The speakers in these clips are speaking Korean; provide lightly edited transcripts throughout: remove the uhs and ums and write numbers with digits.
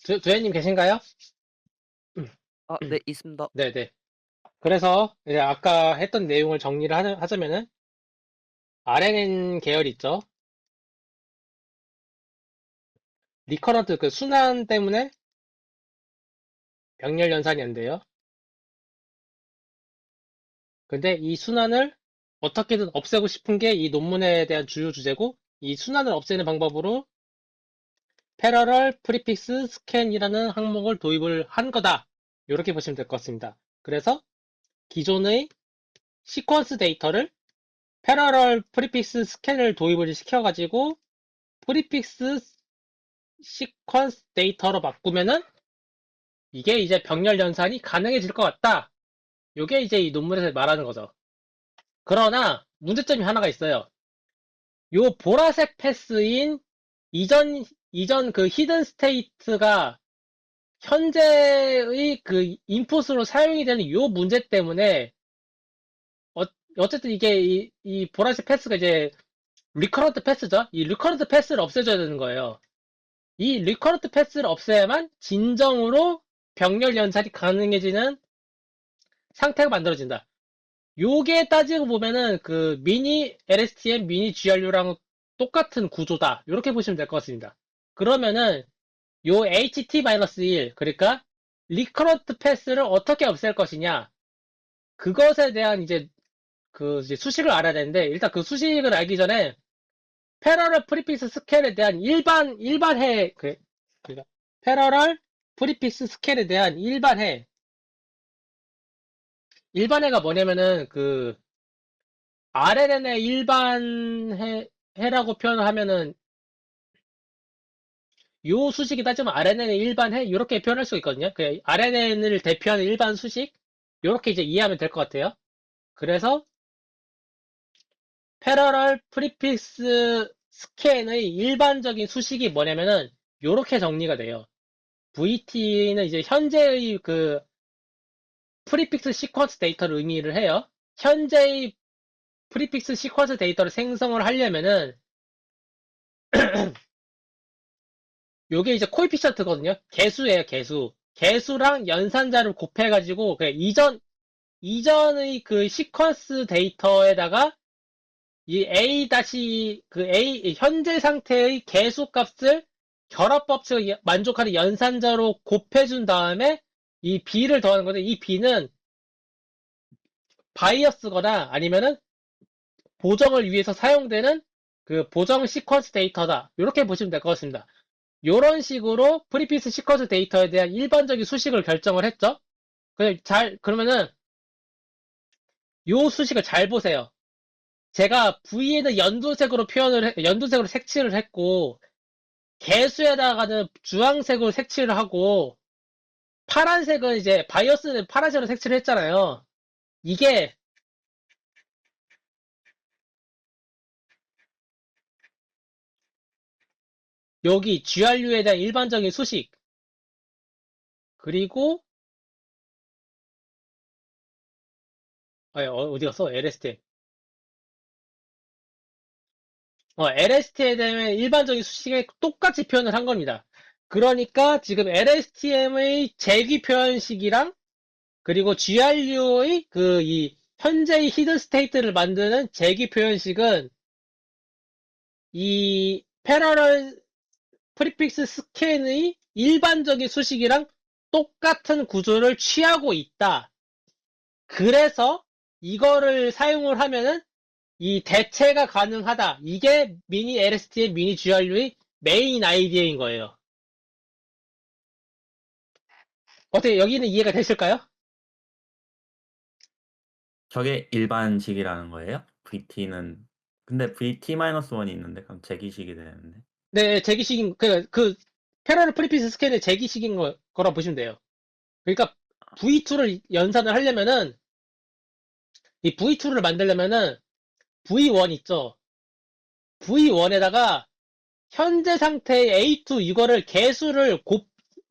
두현님 계신가요? 아, 네, 있습니다. 네네. 그래서 이제 아까 했던 내용을 정리를 하자면은 RNN 계열 있죠. 리커런트 그 순환 때문에 병렬 연산이 안 돼요. 근데 이 순환을 어떻게든 없애고 싶은 게 이 논문에 대한 주요 주제고 이 순환을 없애는 방법으로 패러럴 프리픽스 스캔이라는 항목을 도입을 한 거다. 이렇게 보시면 될 것 같습니다. 그래서 기존의 시퀀스 데이터를 패러럴 프리픽스 스캔을 도입을 시켜가지고 프리픽스 시퀀스 데이터로 바꾸면은 이게 이제 병렬 연산이 가능해질 것 같다. 이게 이제 이 논문에서 말하는 거죠. 그러나 문제점이 하나가 있어요. 요 보라색 패스인 이전 그 히든 스테이트가 현재의 그 인풋으로 사용이 되는 요 문제 때문에 어쨌든 이게 이 보라색 패스가 이제 리커런트 패스죠. 이 리커런트 패스를 없애줘야 되는 거예요. 이 리커런트 패스를 없애야만 진정으로 병렬 연산이 가능해지는 상태가 만들어진다. 요게 따지고 보면은 그 미니 LSTM, 미니 GRU랑 똑같은 구조다. 이렇게 보시면 될 것 같습니다. 그러면은 요 HT-1 그러니까 리커런트 패스를 어떻게 없앨 것이냐 그것에 대한 이제 수식을 알아야 되는데 일단 그 수식을 알기 전에 패러럴 프리픽스 스캔에 대한 일반해 그러니까 패러럴 프리픽스 스캔에 대한 일반해가 뭐냐면은 그 RNN의 일반해라고 표현을 하면은 요 수식이 따지면 RNN의 일반해 이렇게 표현할 수 있거든요. 그 RNN을 대표하는 일반 수식 이렇게 이제 이해하면 될 것 같아요. 그래서 패러럴 프리픽스 스캔의 일반적인 수식이 뭐냐면은 요렇게 정리가 돼요. VT는 이제 현재의 그 프리픽스 시퀀스 데이터를 의미를 해요. 현재의 프리픽스 시퀀스 데이터를 생성을 하려면은 요게 이제 코에피션트거든요. 개수예요, 개수. 개수랑 연산자를 곱해가지고 그 이전의 그 시퀀스 데이터에다가 이 A 현재 상태의 개수 값을 결합 법칙을 만족하는 연산자로 곱해준 다음에 이 B를 더하는 건데 이 B는 바이어스거나 아니면은 보정을 위해서 사용되는 그 보정 시퀀스 데이터다. 이렇게 보시면 될 것 같습니다. 이런 식으로 프리피스 시퀀스 데이터에 대한 일반적인 수식을 결정을 했죠. 그러면은 요 수식을 잘 보세요. 제가 V에는 연두색으로 색칠을 했고, 개수에다가는 주황색으로 색칠을 하고, 파란색은 이제 바이어스는 파란색으로 색칠을 했잖아요. 이게 여기 GRU에 대한 일반적인 수식, 그리고 어디 갔어? LSTM. LSTM에 대한 일반적인 수식에 똑같이 표현을 한 겁니다. 그러니까 지금 LSTM의 재귀 표현식이랑 그리고 GRU의 그 이 현재의 히든 스테이트를 만드는 재귀 표현식은 이 패러럴 프리픽스 스캔의 일반적인 수식이랑 똑같은 구조를 취하고 있다. 그래서 이거를 사용을 하면은 이 대체가 가능하다. 이게 미니 LST의 미니 GRU의 메인 아이디어인 거예요. 어떻게 여기는 이해가 되실까요? 저게 일반식이라는 거예요? VT는 근데 VT-1이 있는데 그럼 재기식이 되는데. 네, 재기식인 그 패러럴 프리픽스 스캔의 재기식인 거라 보시면 돼요. 그러니까 V2를 연산을 하려면은 이 V2를 만들려면은 V1 있죠. V1에다가 현재 상태의 A2 이거를 개수를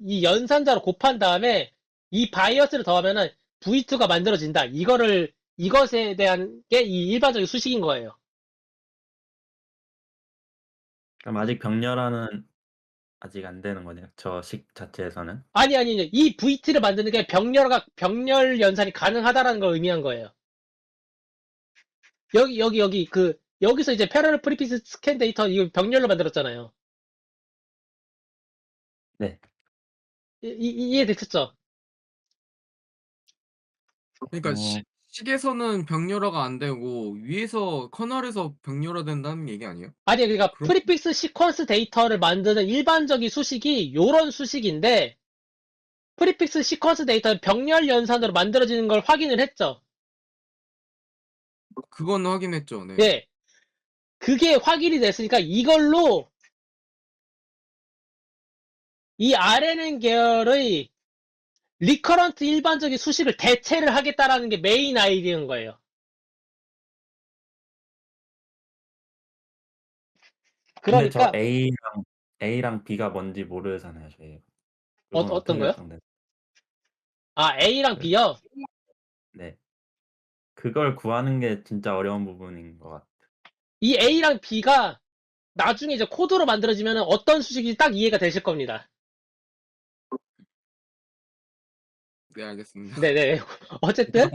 이 연산자로 곱한 다음에 이 바이어스를 더하면은 V2가 만들어진다. 이것에 대한 게 이 일반적인 수식인 거예요. 그럼 아직 병렬하는 아직 안 되는 거네요. 저 식 자체에서는. 아니, 이 VT를 만드는 게 병렬 연산이 가능하다라는 걸 의미한 거예요. 여기서 이제 패러럴 프리피스 스캔 데이터 이거 병렬로 만들었잖아요. 네. 이해됐죠? 그러니까 어, 식에서는 병렬화가 안 되고 위에서 커널에서 병렬화 된다는 얘기 아니에요? 아니, 그러니까 그럼 프리픽스 시퀀스 데이터를 만드는 일반적인 수식이 요런 수식인데, 프리픽스 시퀀스 데이터는 병렬 연산으로 만들어지는 걸 확인을 했죠. 그건 확인했죠. 네. 예. 그게 확인이 됐으니까 이걸로 이 RNN 계열의 리커런트 일반적인 수식을 대체를 하겠다라는 게 메인 아이디어인 거예요. 근데 저 그러니까 A랑 B가 뭔지 모르잖아요, 저희. 그건 어떤 어떻게 거요? 결정돼요? 아, A랑 그, B요? 네. 그걸 구하는 게 진짜 어려운 부분인 것 같아요. 이 A랑 B가 나중에 이제 코드로 만들어지면 어떤 수식인지 딱 이해가 되실 겁니다. 네, 알겠습니다. 네네. 어쨌든,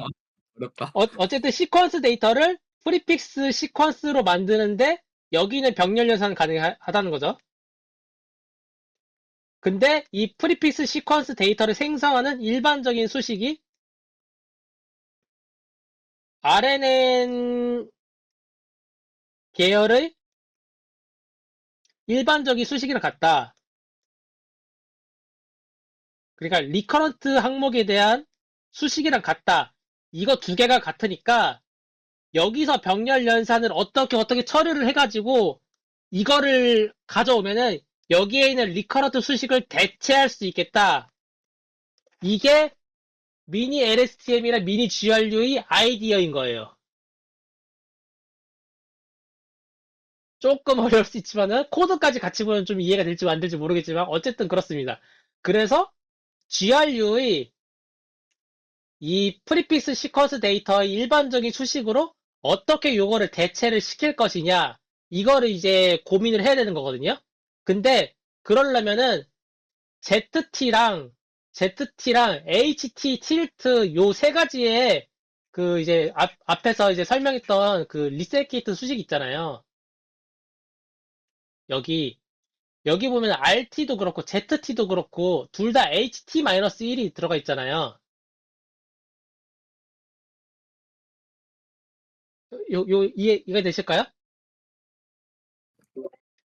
어렵다. 어쨌든 시퀀스 데이터를 프리픽스 시퀀스로 만드는데 여기는 병렬 연산 가능하다는 거죠. 근데 이 프리픽스 시퀀스 데이터를 생성하는 일반적인 수식이 RNN 계열의 일반적인 수식이랑 같다. 그러니까 리커런트 항목에 대한 수식이랑 같다. 이거 두 개가 같으니까 여기서 병렬 연산을 어떻게 처리를 해가지고 이거를 가져오면은 여기에 있는 리커런트 수식을 대체할 수 있겠다. 이게 미니 LSTM이나 미니 GRU의 아이디어인 거예요. 조금 어려울 수 있지만은 코드까지 같이 보면 좀 이해가 될지 안 될지 모르겠지만 어쨌든 그렇습니다. 그래서 GRU의 이 프리픽스 시퀀스 데이터의 일반적인 수식으로 어떻게 요거를 대체를 시킬 것이냐 이거를 이제 고민을 해야 되는 거거든요. 근데 그러려면은 ZT랑 HT 틸트 요 세 가지의 그 이제 앞에서 이제 설명했던 그 리세케이트 수식 있잖아요. 여기 보면 RT도 그렇고 ZT도 그렇고 둘 다 HT-1이 들어가 있잖아요. 이해 되실까요?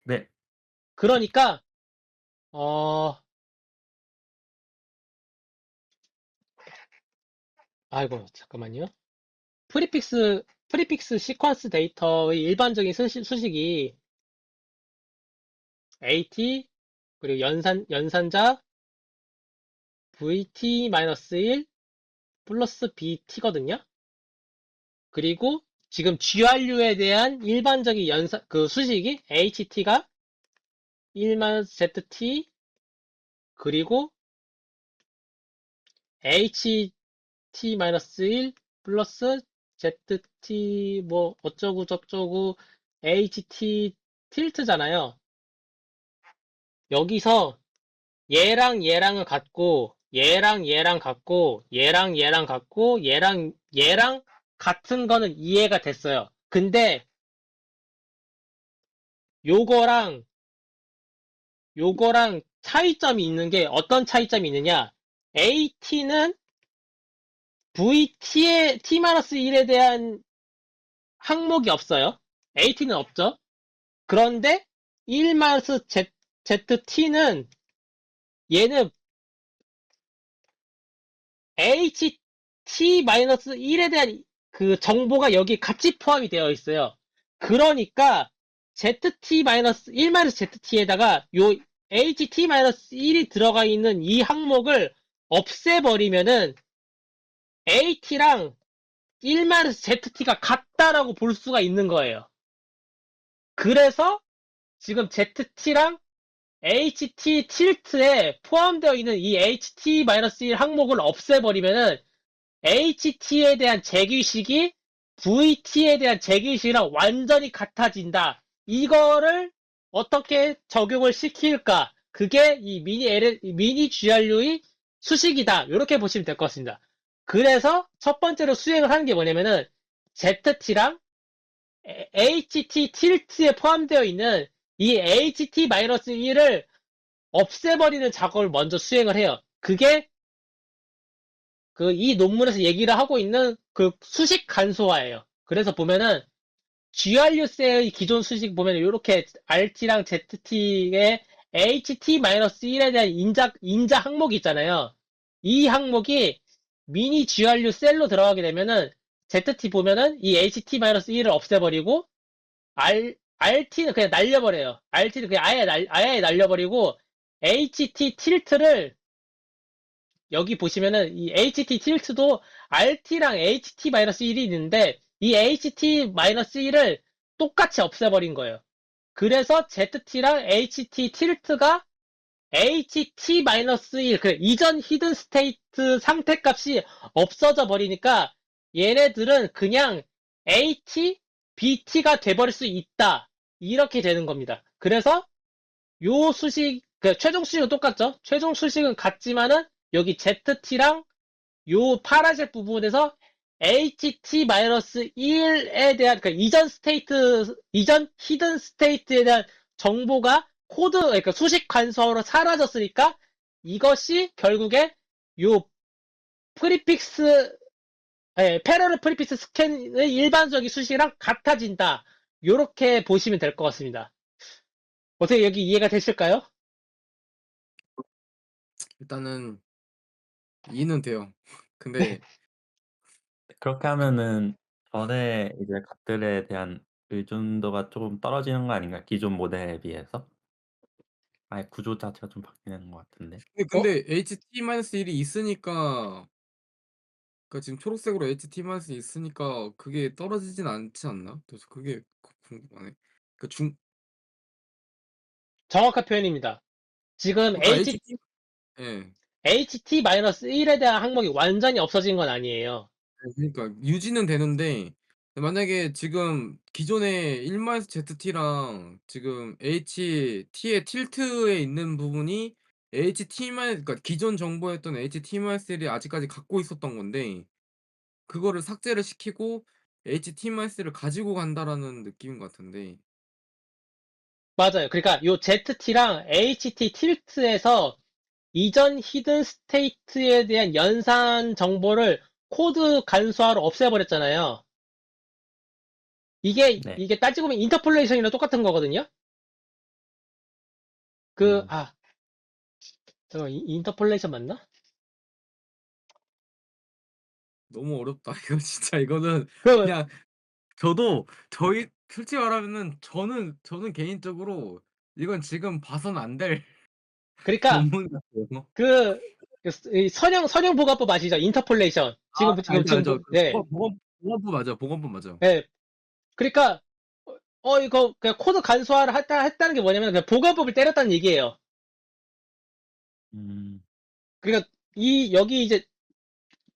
네. 그러니까 어 아이고 잠깐만요. 프리픽스 시퀀스 데이터의 일반적인 수식이 AT 그리고 연산자 VT-1 플러스 BT거든요. 그리고 지금 GRU에 대한 일반적인 그 수식이 HT가 1-ZT 그리고 HT-1 플러스 ZT 뭐 어쩌고 저쩌고 HT 틸트잖아요. 여기서 얘랑 같고 얘랑 같고 얘랑 같고 얘랑 같은 거는 이해가 됐어요. 근데 요거랑 차이점이 있는 게 어떤 차이점이 있느냐? AT는 VT의 T-1에 대한 항목이 없어요. AT는 없죠. 그런데 1-ZT는 얘는 HT-1에 대한 그 정보가 여기 같이 포함이 되어 있어요. 그러니까 ZT-1-ZT에다가 요 HT-1이 들어가 있는 이 항목을 없애버리면은 AT랑 1-ZT가 같다라고 볼 수가 있는 거예요. 그래서 지금 ZT랑 HT 틸트에 포함되어 있는 이 HT-1 항목을 없애버리면은 HT에 대한 제기식이 VT에 대한 제기식이랑 완전히 같아진다. 이거를 어떻게 적용을 시킬까? 그게 이 미니 GRU의 수식이다. 이렇게 보시면 될 것 같습니다. 그래서 첫 번째로 수행을 하는 게 뭐냐면은 ZT랑 HT 틸트에 포함되어 있는 이 HT-1을 없애버리는 작업을 먼저 수행을 해요. 그게 이 논문에서 얘기를 하고 있는 그 수식 간소화예요. 그래서 보면은 GRU세의 기존 수식 보면 이렇게 RT랑 ZT의 HT-1에 대한 인자 항목이 있잖아요. 이 항목이 미니 GRU 셀로 들어가게 되면은 ZT 보면은 이 HT-1을 없애버리고 RT는 그냥 날려버려요. RT는 그냥 아예 날려버리고 HT 틸트를 여기 보시면은 이 HT 틸트도 RT랑 HT-1이 있는데 이 HT-1을 똑같이 없애버린 거예요. 그래서 ZT랑 HT 틸트가 HT-1, 그 이전 히든 스테이트 상태값이 없어져 버리니까 얘네들은 그냥 AT, BT가 돼버릴 수 있다. 이렇게 되는 겁니다. 그래서 요 수식, 그 최종 수식은 똑같죠? 최종 수식은 같지만은 여기 ZT랑 요 파란색 부분에서 HT-1에 대한 그 이전 히든 스테이트에 대한 정보가 그러니까 수식 간소화로 사라졌으니까 이것이 결국에 요 패러럴 프리픽스 스캔의 일반적인 수식이랑 같아진다. 요렇게 보시면 될 것 같습니다. 어떻게 여기 이해가 되실까요? 일단은 이해는 돼요. 근데 그렇게 하면은 전에 이제 값들에 대한 의존도가 조금 떨어지는 거 아닌가요? 기존 모델에 비해서? 아예 구조 자체가 좀 바뀌는 것 같은데. 어? 근데 HT-1이 있으니까 그러니까 지금 초록색으로 HT-1이 있으니까 그게 떨어지진 않지 않나? 그래서 그게 궁금하네. 그러니까 정확한 표현입니다. 지금 그러니까 HT 예. HT-1에 대한 항목이 완전히 없어진 건 아니에요. 그러니까 유지는 되는데 만약에 지금 기존의 1-ZT랑 지금 HT의 틸트에 있는 부분이 그러니까 기존 정보였던 HT-를 아직까지 갖고 있었던 건데 그거를 삭제를 시키고 HT-를 가지고 간다라는 느낌인 것 같은데. 맞아요. 그러니까 요 ZT랑 HT 틸트에서 이전 히든 스테이트에 대한 연산 정보를 코드 간소화로 없애버렸잖아요. 네. 이게 따지고 보면 인터폴레이션이랑 똑같은 거거든요. 음. 잠깐만, 인터폴레이션 맞나? 너무 어렵다. 이거 진짜 이거는 그, 그냥 솔직히 말하면은 저는 개인적으로 이건 지금 봐서는 안 될 그러니까, 논문 같아요. 그, 이 선형 보관법 아시죠? 인터폴레이션. 알죠. 그 네, 보건법 맞아요. 보건법 맞아요. 네. 그러니까, 이거, 그냥 코드 간소화를 했다는 게 뭐냐면, 그냥 보관법을 때렸다는 얘기예요. 음. 그러니까, 여기 이제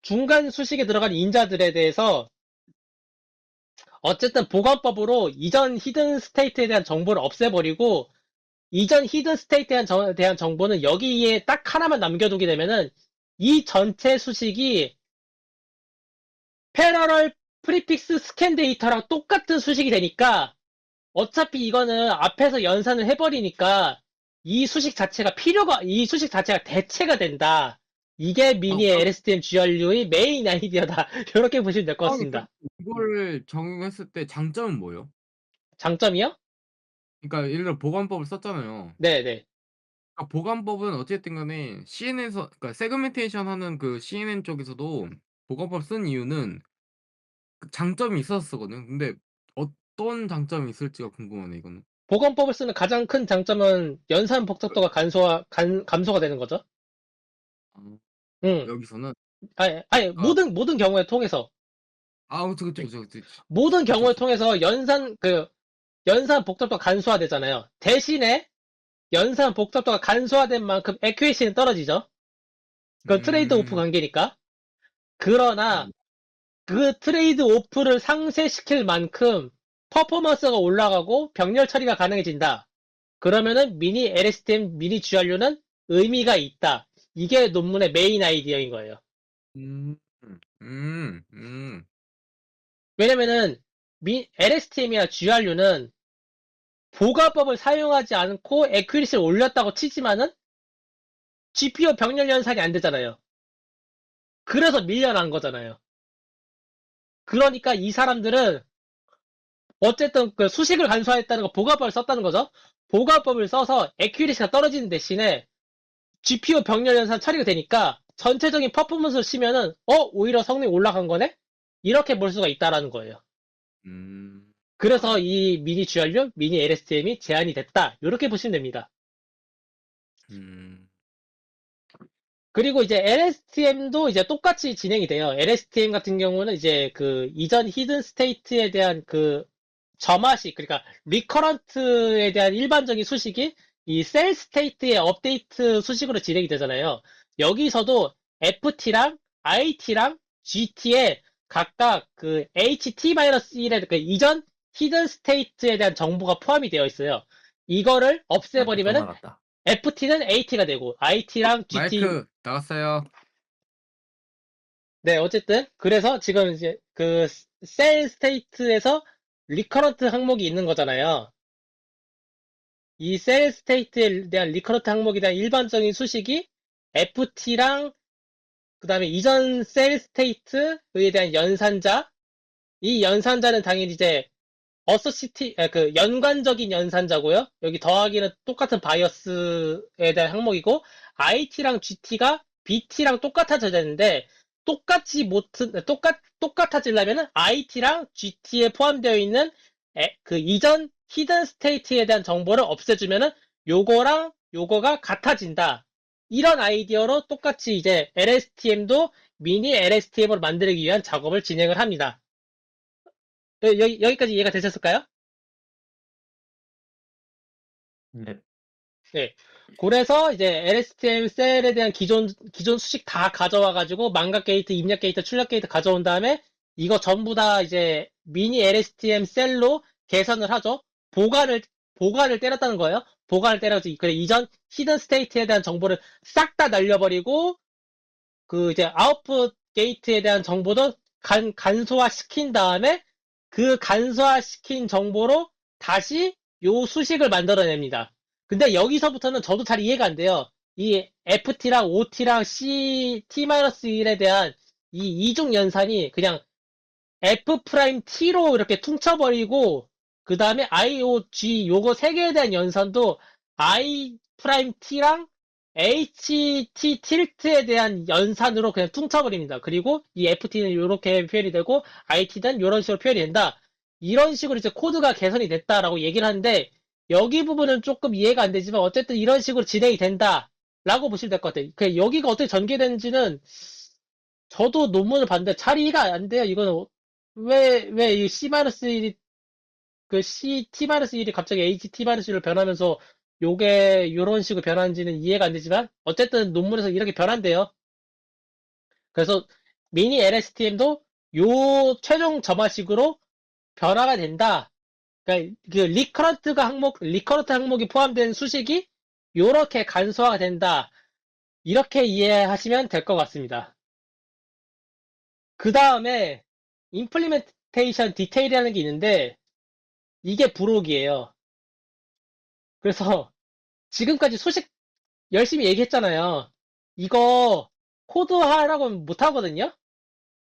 중간 수식에 들어간 인자들에 대해서 어쨌든 보관법으로 이전 히든 스테이트에 대한 정보를 없애버리고 이전 히든 스테이트에 대한 정보는 여기에 딱 하나만 남겨두게 되면은 이 전체 수식이 패러럴 프리픽스 스캔 데이터랑 똑같은 수식이 되니까 어차피 이거는 앞에서 연산을 해버리니까 이 수식 자체가 대체가 된다. 이게 미니 그럼 LSTM GRU의 메인 아이디어다. 이렇게 보시면 될 것 그러면 같습니다. 이거를 적용했을 때 장점은 뭐예요? 장점이요? 그러니까 예를 들어 보건법을 썼잖아요. 네네. 그러니까 보건법은 어쨌든 간에 CNN에서 그러니까 세그멘테이션 하는 그 CNN 쪽에서도 보건법 쓴 이유는 그 장점이 있어서 쓰거든요. 근데 어떤 장점이 있을지가 궁금하네 이거는. 보건법을 쓰는 가장 큰 장점은 연산 복잡도가 감소가 되는 거죠. 아 응. 여기서는 아니, 아 모든 경우에 통해서, 그쵸. 모든 그쵸, 경우에 그쵸. 통해서 연산 복잡도가 간소화되잖아요. 대신에 연산 복잡도가 간소화된 만큼 에큐에이시는 떨어지죠. 그건 트레이드 오프 음. 관계니까. 그러나 그 트레이드 오프를 상쇄시킬 만큼 퍼포먼스가 올라가고 병렬 처리가 가능해진다. 그러면은 미니 LSTM, 미니 GRU는 의미가 있다. 이게 논문의 메인 아이디어인 거예요. 음. 음. 음. 왜냐면은 LSTM이나 GRU는 보가법을 사용하지 않고 에큐리시를 올렸다고 치지만은 GPU 병렬 연산이 안 되잖아요. 그래서 밀려난 거잖아요. 그러니까 이 사람들은 어쨌든 그 수식을 간소화했다는 거 보가법을 썼다는 거죠. 보가법을 써서 에큐리시가 떨어지는 대신에 GPU 병렬 연산 처리가 되니까 전체적인 퍼포먼스를 치면은 오히려 성능이 올라간 거네? 이렇게 볼 수가 있다라는 거예요. 음. 그래서 이 미니 GRU, 미니 LSTM이 제한이 됐다. 이렇게 보시면 됩니다. 음. 그리고 이제 LSTM도 이제 똑같이 진행이 돼요. LSTM 같은 경우는 이제 그 이전 히든 스테이트에 대한 그 점화식, 그러니까 리커런트에 대한 일반적인 수식이 이 셀 스테이트의 업데이트 수식으로 진행이 되잖아요. 여기서도 FT랑 IT랑 GT에 각각 그 HT-1의 그 이전 히든 스테이트에 대한 정보가 포함이 되어 있어요. 이거를 마이크 또 없애버리면은 나갔다. FT는 AT가 되고 IT랑 GT 마이크 나갔어요. 네, 어쨌든 그래서 지금 이제 그 셀 스테이트에서 리커런트 항목이 있는 거잖아요. 이 셀 스테이트에 대한 리커런트 항목에 대한 일반적인 수식이 FT랑 그 다음에 이전 셀 스테이트에 대한 연산자, 이 연산자는 당연히 이제 그 연관적인 연산자고요. 여기 더하기는 똑같은 바이어스에 대한 항목이고 IT랑 GT가 BT랑 똑같아져야 되는데 똑같아지려면은 IT랑 GT에 포함되어 있는 그 이전 히든 스테이트에 대한 정보를 없애주면은 요거랑 요거가 같아진다. 이런 아이디어로 똑같이 이제 LSTM도 미니 LSTM으로 만들기 위한 작업을 진행을 합니다. 여기까지 이해가 되셨을까요? 네. 네. 그래서 이제 LSTM 셀에 대한 기존 수식 다 가져와가지고 망각 게이트, 입력 게이트, 출력 게이트 가져온 다음에 이거 전부 다 이제 미니 LSTM 셀로 개선을 하죠. 보관을 때렸다는 거예요. 보관을 때려서 그래 이전 히든 스테이트에 대한 정보를 싹 다 날려버리고 그 이제 아웃풋 게이트에 대한 정보도 간소화 시킨 다음에 그 간소화 시킨 정보로 다시 요 수식을 만들어냅니다. 근데 여기서부터는 저도 잘 이해가 안 돼요. 이 FT랑 OT랑 T-1에 대한 이 이중 연산이 그냥 F'T로 이렇게 퉁쳐버리고 그 다음에 IOG 요거 세 개에 대한 연산도 I'T랑 HT 틸트에 대한 연산으로 그냥 퉁쳐버립니다. 그리고 이 FT는 이렇게 표현이 되고 IT는 이런 식으로 표현이 된다. 이런 식으로 이제 코드가 개선이 됐다라고 얘기를 하는데 여기 부분은 조금 이해가 안 되지만 어쨌든 이런 식으로 진행이 된다라고 보시면 될 것 같아요. 그 여기가 어떻게 전개되는지는 저도 논문을 봤는데 잘 이해가 안 돼요. 이거는 왜 이 C-1이 그 T-1이 갑자기 HT-1로 변하면서 요게 요런 식으로 변하는지는 이해가 안 되지만 어쨌든 논문에서 이렇게 변한대요. 그래서 미니 LSTM도 요 최종 점화식으로 변화가 된다. 그러니까 그 리커런트 항목이 포함된 수식이 요렇게 간소화가 된다. 이렇게 이해하시면 될 것 같습니다. 그 다음에 임플리멘테이션 디테일이라는 게 있는데 이게 부록이에요. 그래서 지금까지 수식 열심히 얘기했잖아요. 이거 코드화라고는 못하거든요.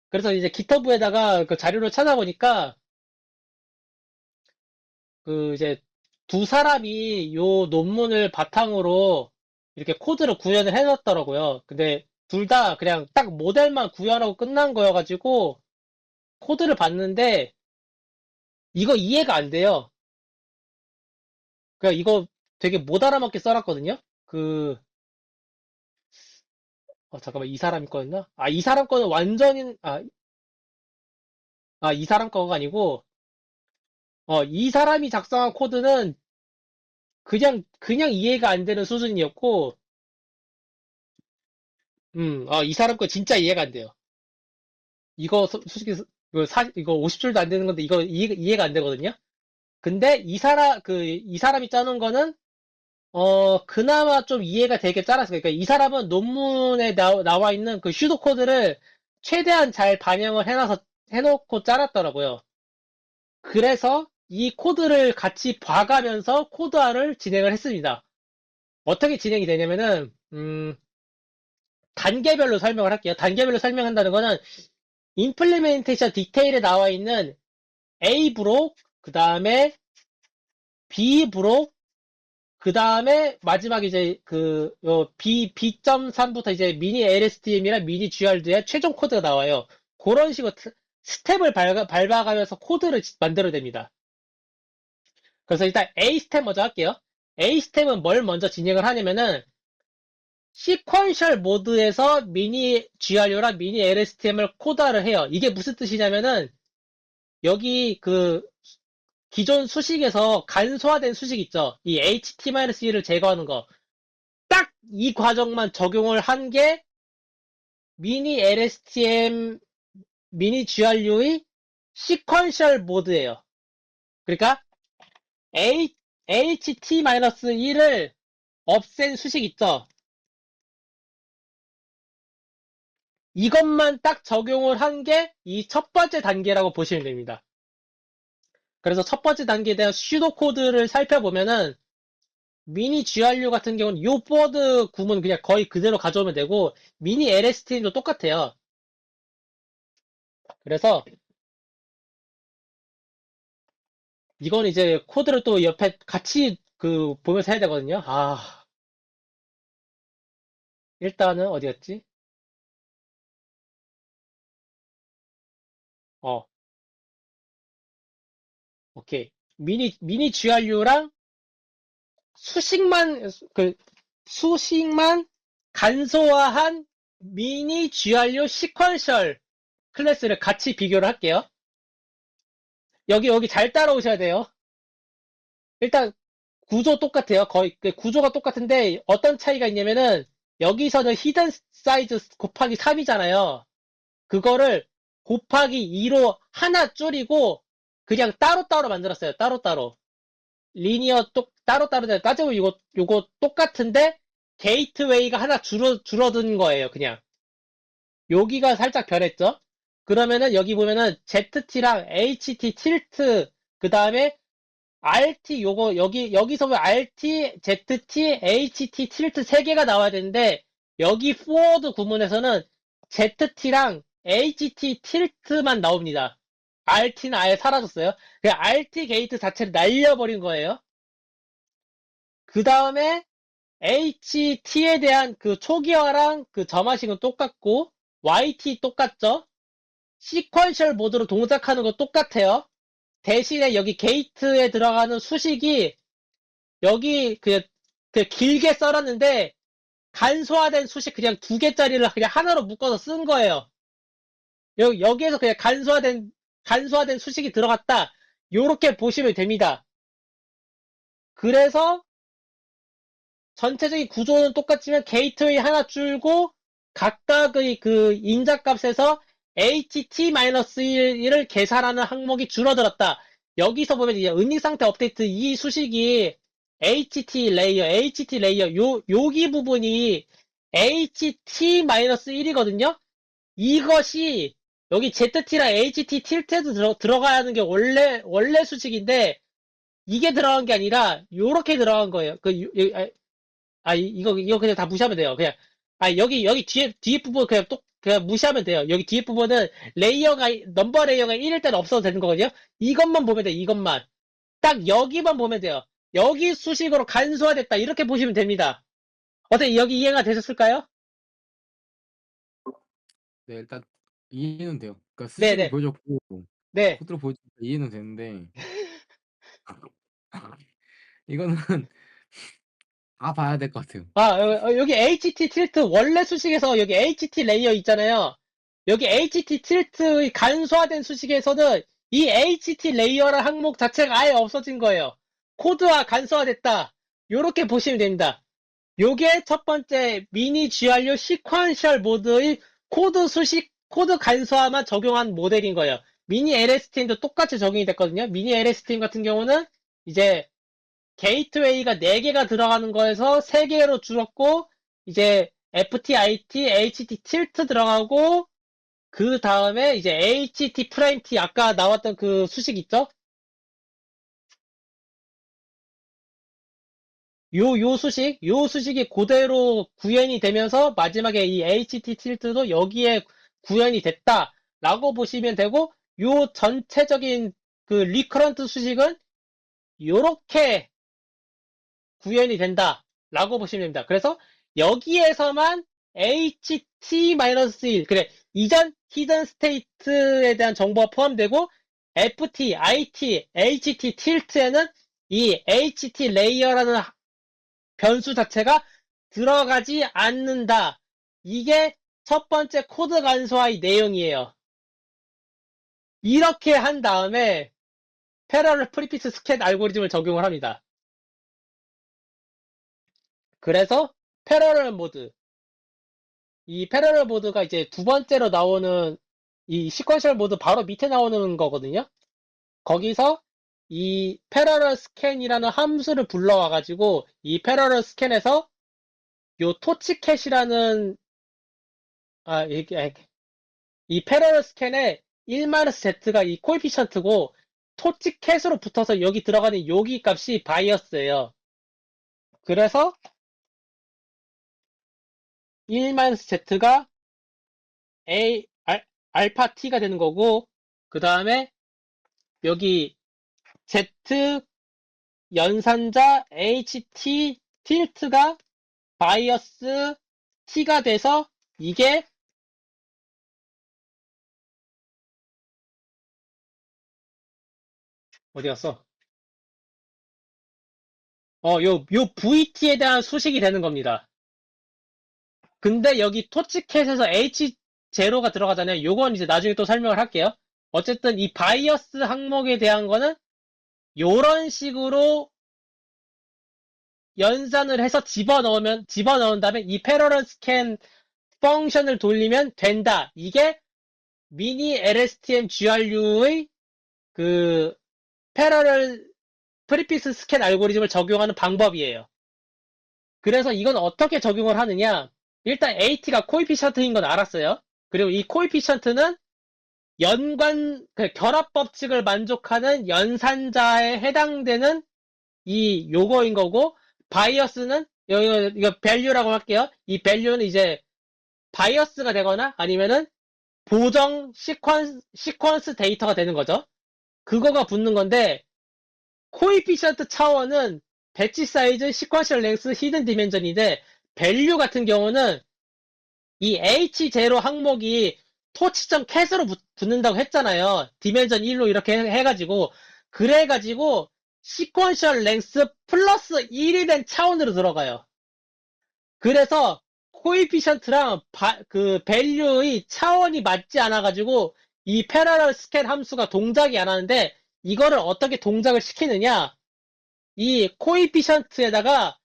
그래서 이제 기터브에다가 그 자료를 찾아보니까 그 이제 두 사람이 요 논문을 바탕으로 이렇게 코드를 구현을 해놨더라고요. 근데 둘 다 그냥 딱 모델만 구현하고 끝난 거여가지고 코드를 봤는데 이거 이해가 안 돼요. 그러니까 이거 되게 못 알아먹게 써놨거든요. 잠깐만, 이 사람 거였나? 이 사람 거는 이 사람 거가 아니고, 이 사람이 작성한 코드는 그냥 이해가 안 되는 수준이었고, 이 사람 거 진짜 이해가 안 돼요. 이거 솔직히, 이거 50줄도 안 되는 건데, 이거 이해가 안 되거든요? 근데 이 사람이 짜놓은 거는 그나마 좀 이해가 되게 짧았어요. 그러니까 이 사람은 논문에 나와 있는 그 슈도 코드를 최대한 잘 반영을 해놓고 짜놨더라고요. 그래서 이 코드를 같이 봐가면서 코드화를 진행을 했습니다. 어떻게 진행이 되냐면은, 단계별로 설명을 할게요. 단계별로 설명한다는 거는, 임플리멘테이션 디테일에 나와 있는 A 브록, 그 다음에 B 브록, 그 다음에 마지막 이제 B.3부터 이제 미니 LSTM이랑 미니 GRD의 최종 코드가 나와요. 그런 식으로 스텝을 밟아가면서 코드를 만들어냅니다. 그래서 일단 A 스텝 먼저 할게요. A 스텝은 뭘 먼저 진행을 하냐면은 시퀀셜 모드에서 미니 GRU랑 미니 LSTM을 코드화를 해요. 이게 무슨 뜻이냐면은 여기 기존 수식에서 간소화된 수식 있죠. 이 HT-1를 제거하는 거. 딱 이 과정만 적용을 한 게 미니 LSTM, 미니 GRU의 시퀀셜 모드예요. 그러니까 HT-1을 없앤 수식 있죠. 이것만 딱 적용을 한 게 이 첫 번째 단계라고 보시면 됩니다. 그래서 첫 번째 단계에 대한 슈도 코드를 살펴보면은 미니 GRU 같은 경우는 이 보드 구문 그냥 거의 그대로 가져오면 되고 미니 LSTM도 똑같아요. 그래서 이건 이제 코드를 또 옆에 같이 보면서 해야 되거든요. 일단은 어디였지? 오케이. 미니 GRU랑 수식만 간소화한 미니 GRU 시퀀셜 클래스를 같이 비교를 할게요. 여기 잘 따라오셔야 돼요. 일단 구조 똑같아요. 거의 구조가 똑같은데 어떤 차이가 있냐면은 여기서는 히든 사이즈 곱하기 3이잖아요. 그거를 곱하기 2로 하나 줄이고 그냥 따로따로 만들었어요. 따로따로. 리니어 따로따로 따지고 요거 똑같은데 게이트웨이가 하나 줄어든 거예요. 그냥. 여기가 살짝 변했죠? 그러면은 여기 보면은 ZT랑 HT 틸트 그 다음에 RT 여기서 보면 RT, ZT, HT 틸트 3개가 나와야 되는데 여기 포워드 구문에서는 ZT랑 HT 틸트만 나옵니다. RT는 아예 사라졌어요. 그냥 RT 게이트 자체를 날려버린 거예요. 그 다음에 HT에 대한 초기화랑 점화식은 똑같고 YT 똑같죠? 시퀀셜 모드로 동작하는 거 똑같아요. 대신에 여기 게이트에 들어가는 수식이 여기 길게 썰었는데 간소화된 수식 그냥 2개짜리를 그냥 하나로 묶어서 쓴 거예요. 여기에서 그냥 간소화된 수식이 들어갔다. 요렇게 보시면 됩니다. 그래서 전체적인 구조는 똑같지만 게이트웨이 하나 줄고 각각의 인자값에서 HT-1을 계산하는 항목이 줄어들었다. 여기서 보면 이제 은닉상태 업데이트 이 수식이 HT 레이어 여기 부분이 HT-1이거든요. 이것이 여기 ZT랑 HT 틸트에도 들어가야 하는 게 원래 수식인데 이게 들어간 게 아니라 요렇게 들어간 거예요. 이거 그냥 다 무시하면 돼요. 그냥, 여기 뒤에 부분 그냥 무시하면 돼요. 여기 뒤에 부분은 넘버 레이어가 1일 때는 없어도 되는 거거든요. 이것만 보면 돼요. 이것만. 딱 여기만 보면 돼요. 여기 수식으로 간소화됐다. 이렇게 보시면 됩니다. 어떻게 여기 이해가 되셨을까요? 네, 일단 이해는 돼요. 그러니까 네네. 수식을 보여줬고 네. 코드를 보여주니까 이해는 되는데 이거는 다 봐야 될 것 같아요. 여기 HT 틸트 원래 수식에서 여기 HT 레이어 있잖아요. 여기 HT 틸트의 간소화된 수식에서는 이 HT 레이어라는 항목 자체가 아예 없어진 거예요. 코드화 간소화됐다. 요렇게 보시면 됩니다. 요게 첫 번째 미니 GRU 시퀀셜 모드의 코드 간소화만 적용한 모델인 거예요. 미니 LSTM도 똑같이 적용이 됐거든요. 미니 LSTM 같은 경우는 이제 게이트웨이가 4개가 들어가는 거에서 3개로 줄었고, 이제 FTIT, HT 틸트 들어가고, 그 다음에 이제 HT 프라임 T 아까 나왔던 그 수식 있죠? 요 수식이 그대로 구현이 되면서 마지막에 이 HT 틸트도 여기에 구현이 됐다라고 보시면 되고, 요 전체적인 그 리커런트 수식은 요렇게 구현이 된다라고 보시면 됩니다. 그래서 여기에서만 HT-1, 그래, 이전 히든 스테이트에 대한 정보가 포함되고, FT, IT, HT 틸트에는 이 HT 레이어라는 변수 자체가 들어가지 않는다. 이게 첫 번째 코드 간소화의 내용이에요. 이렇게 한 다음에 패러럴 프리피스 스캔 알고리즘을 적용을 합니다. 그래서 패러럴 모드, 이 패러럴 모드가 이제 두 번째로 나오는 이 시퀀셜 모드 바로 밑에 나오는 거거든요. 거기서 이 패러럴 스캔이라는 함수를 불러와 가지고 이 패러럴 스캔에서 요 토치캣이라는 이 패러럴 스캔에 1-z가 이 코에피션트고 토치캣으로 붙어서 여기 들어가는 여기 값이 바이어스예요. 그래서 1-z가 알파 t가 되는 거고, 그 다음에 여기 z 연산자 ht 틸트가 바이어스 t가 돼서 이게 어디 갔어? 요 VT에 대한 수식이 되는 겁니다. 근데 여기 토치캣에서 H0가 들어가잖아요. 요건 이제 나중에 또 설명을 할게요. 어쨌든 이 바이어스 항목에 대한 거는 요런 식으로 연산을 해서 집어넣은 다음에 이 패러럴 스캔 펑션을 돌리면 된다. 이게 미니 LSTM GRU의 그 패러럴 프리피스 스캔 알고리즘을 적용하는 방법이에요. 그래서 이건 어떻게 적용을 하느냐? 일단 AT가 코에피션트인 건 알았어요. 그리고 이 코에피션트는 결합 법칙을 만족하는 연산자에 해당되는 이 요거인 거고, 바이어스는 이거 밸류라고 할게요. 이 밸류는 이제 바이어스가 되거나 아니면은 보정 시퀀스 데이터가 되는 거죠. 그거가 붙는 건데, 코에피션트 차원은 배치 사이즈, 시퀀셜 랭스, 히든 디멘전인데, 밸류 같은 경우는 이 H0 항목이 토치점 캣으로 붙는다고 했잖아요. 디멘전 1로 이렇게 해가지고, 그래가지고 시퀀셜 랭스 플러스 1이 된 차원으로 들어가요. 그래서 코에피션트랑 그 밸류의 차원이 맞지 않아가지고 이 패러럴 스캔 함수가 동작이 안 하는데, 이거를 어떻게 동작을 시키느냐? 이 코에피션트에다가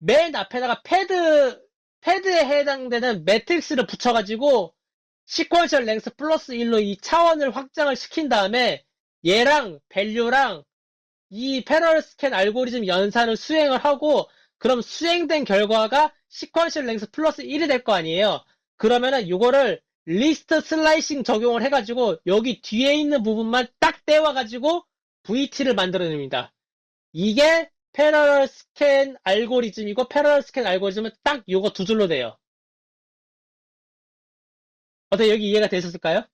맨 앞에다가 패드에 해당되는 매트릭스를 붙여가지고 시퀀셜 랭스 플러스 1로 이 차원을 확장을 시킨 다음에 얘랑 밸류랑 이 패러럴 스캔 알고리즘 연산을 수행을 하고, 그럼 수행된 결과가 시퀀셜 랭스 플러스 1이 될 거 아니에요. 그러면은 이거를 리스트 슬라이싱 적용을 해가지고 여기 뒤에 있는 부분만 딱 떼와가지고 VT를 만들어냅니다. 이게 패러럴 스캔 알고리즘이고, 패러럴 스캔 알고리즘은 딱 요거 두 줄로 돼요. 어떻게 여기 이해가 되셨을까요?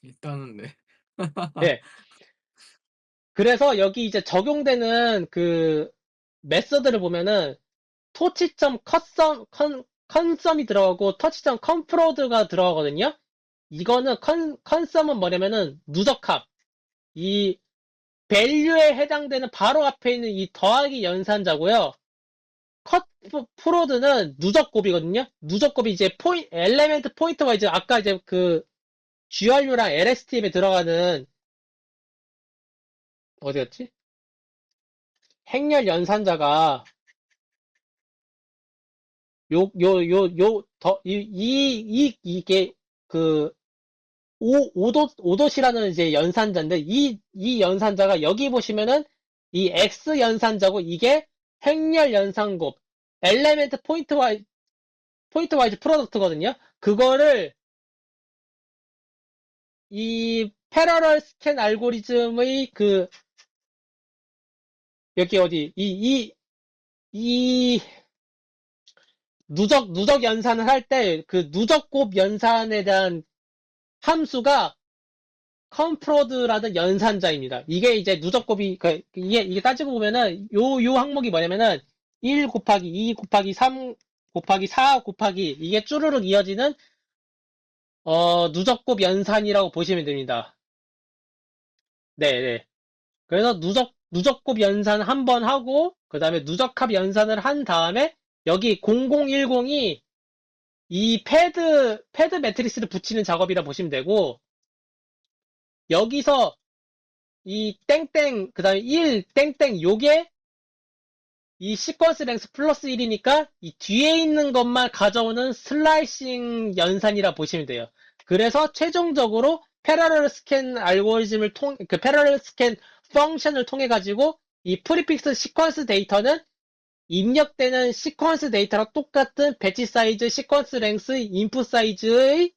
일단은 네. 네. 그래서 여기 이제 적용되는 그 메서드를 보면은 토치점 컨썸이 들어가고 터치점 컨프로드가 들어가거든요. 이거는 컨썸은 뭐냐면은 누적합. 이 밸류에 해당되는 바로 앞에 있는 이 더하기 연산자고요. 컷 프로드는 누적곱이거든요. 누적곱이 이제 엘레멘트 포인트 와이즈, 아까 이제 그 GRU랑 LSTM에 들어가는 어디였지? 행렬 연산자가 이게 그 오도시라는 이제 연산자인데, 이 연산자가 여기 보시면은 이 X 연산자고, 이게 행렬 연산곱, 엘레멘트 포인트 와이즈 프로덕트거든요. 그거를 이 패러럴 스캔 알고리즘의 여기 어디, 이 누적 연산을 할 때 그 누적곱 연산에 대한 함수가 컴프로드라는 연산자입니다. 이게 이제 누적곱이, 이게 따지고 보면은 요 항목이 뭐냐면은 1 곱하기 2 곱하기 3 곱하기 4 곱하기 이게 쭈루룩 이어지는 누적곱 연산이라고 보시면 됩니다. 네. 그래서 누적곱 연산 한 번 하고, 그 다음에 누적합 연산을 한 다음에, 여기 0010이 이 패드 매트리스를 붙이는 작업이라 보시면 되고, 여기서 이 땡땡, 그 다음에 1, 땡땡, 요게 이 시퀀스 랭스 플러스 1이니까 이 뒤에 있는 것만 가져오는 슬라이싱 연산이라 보시면 돼요. 그래서 최종적으로 패러럴 스캔 알고리즘을 패러럴 스캔 펑션을 통해 가지고 이 프리픽스 시퀀스 데이터는 입력되는 시퀀스 데이터랑 똑같은 배치 사이즈, 시퀀스 랭스, 인풋 사이즈의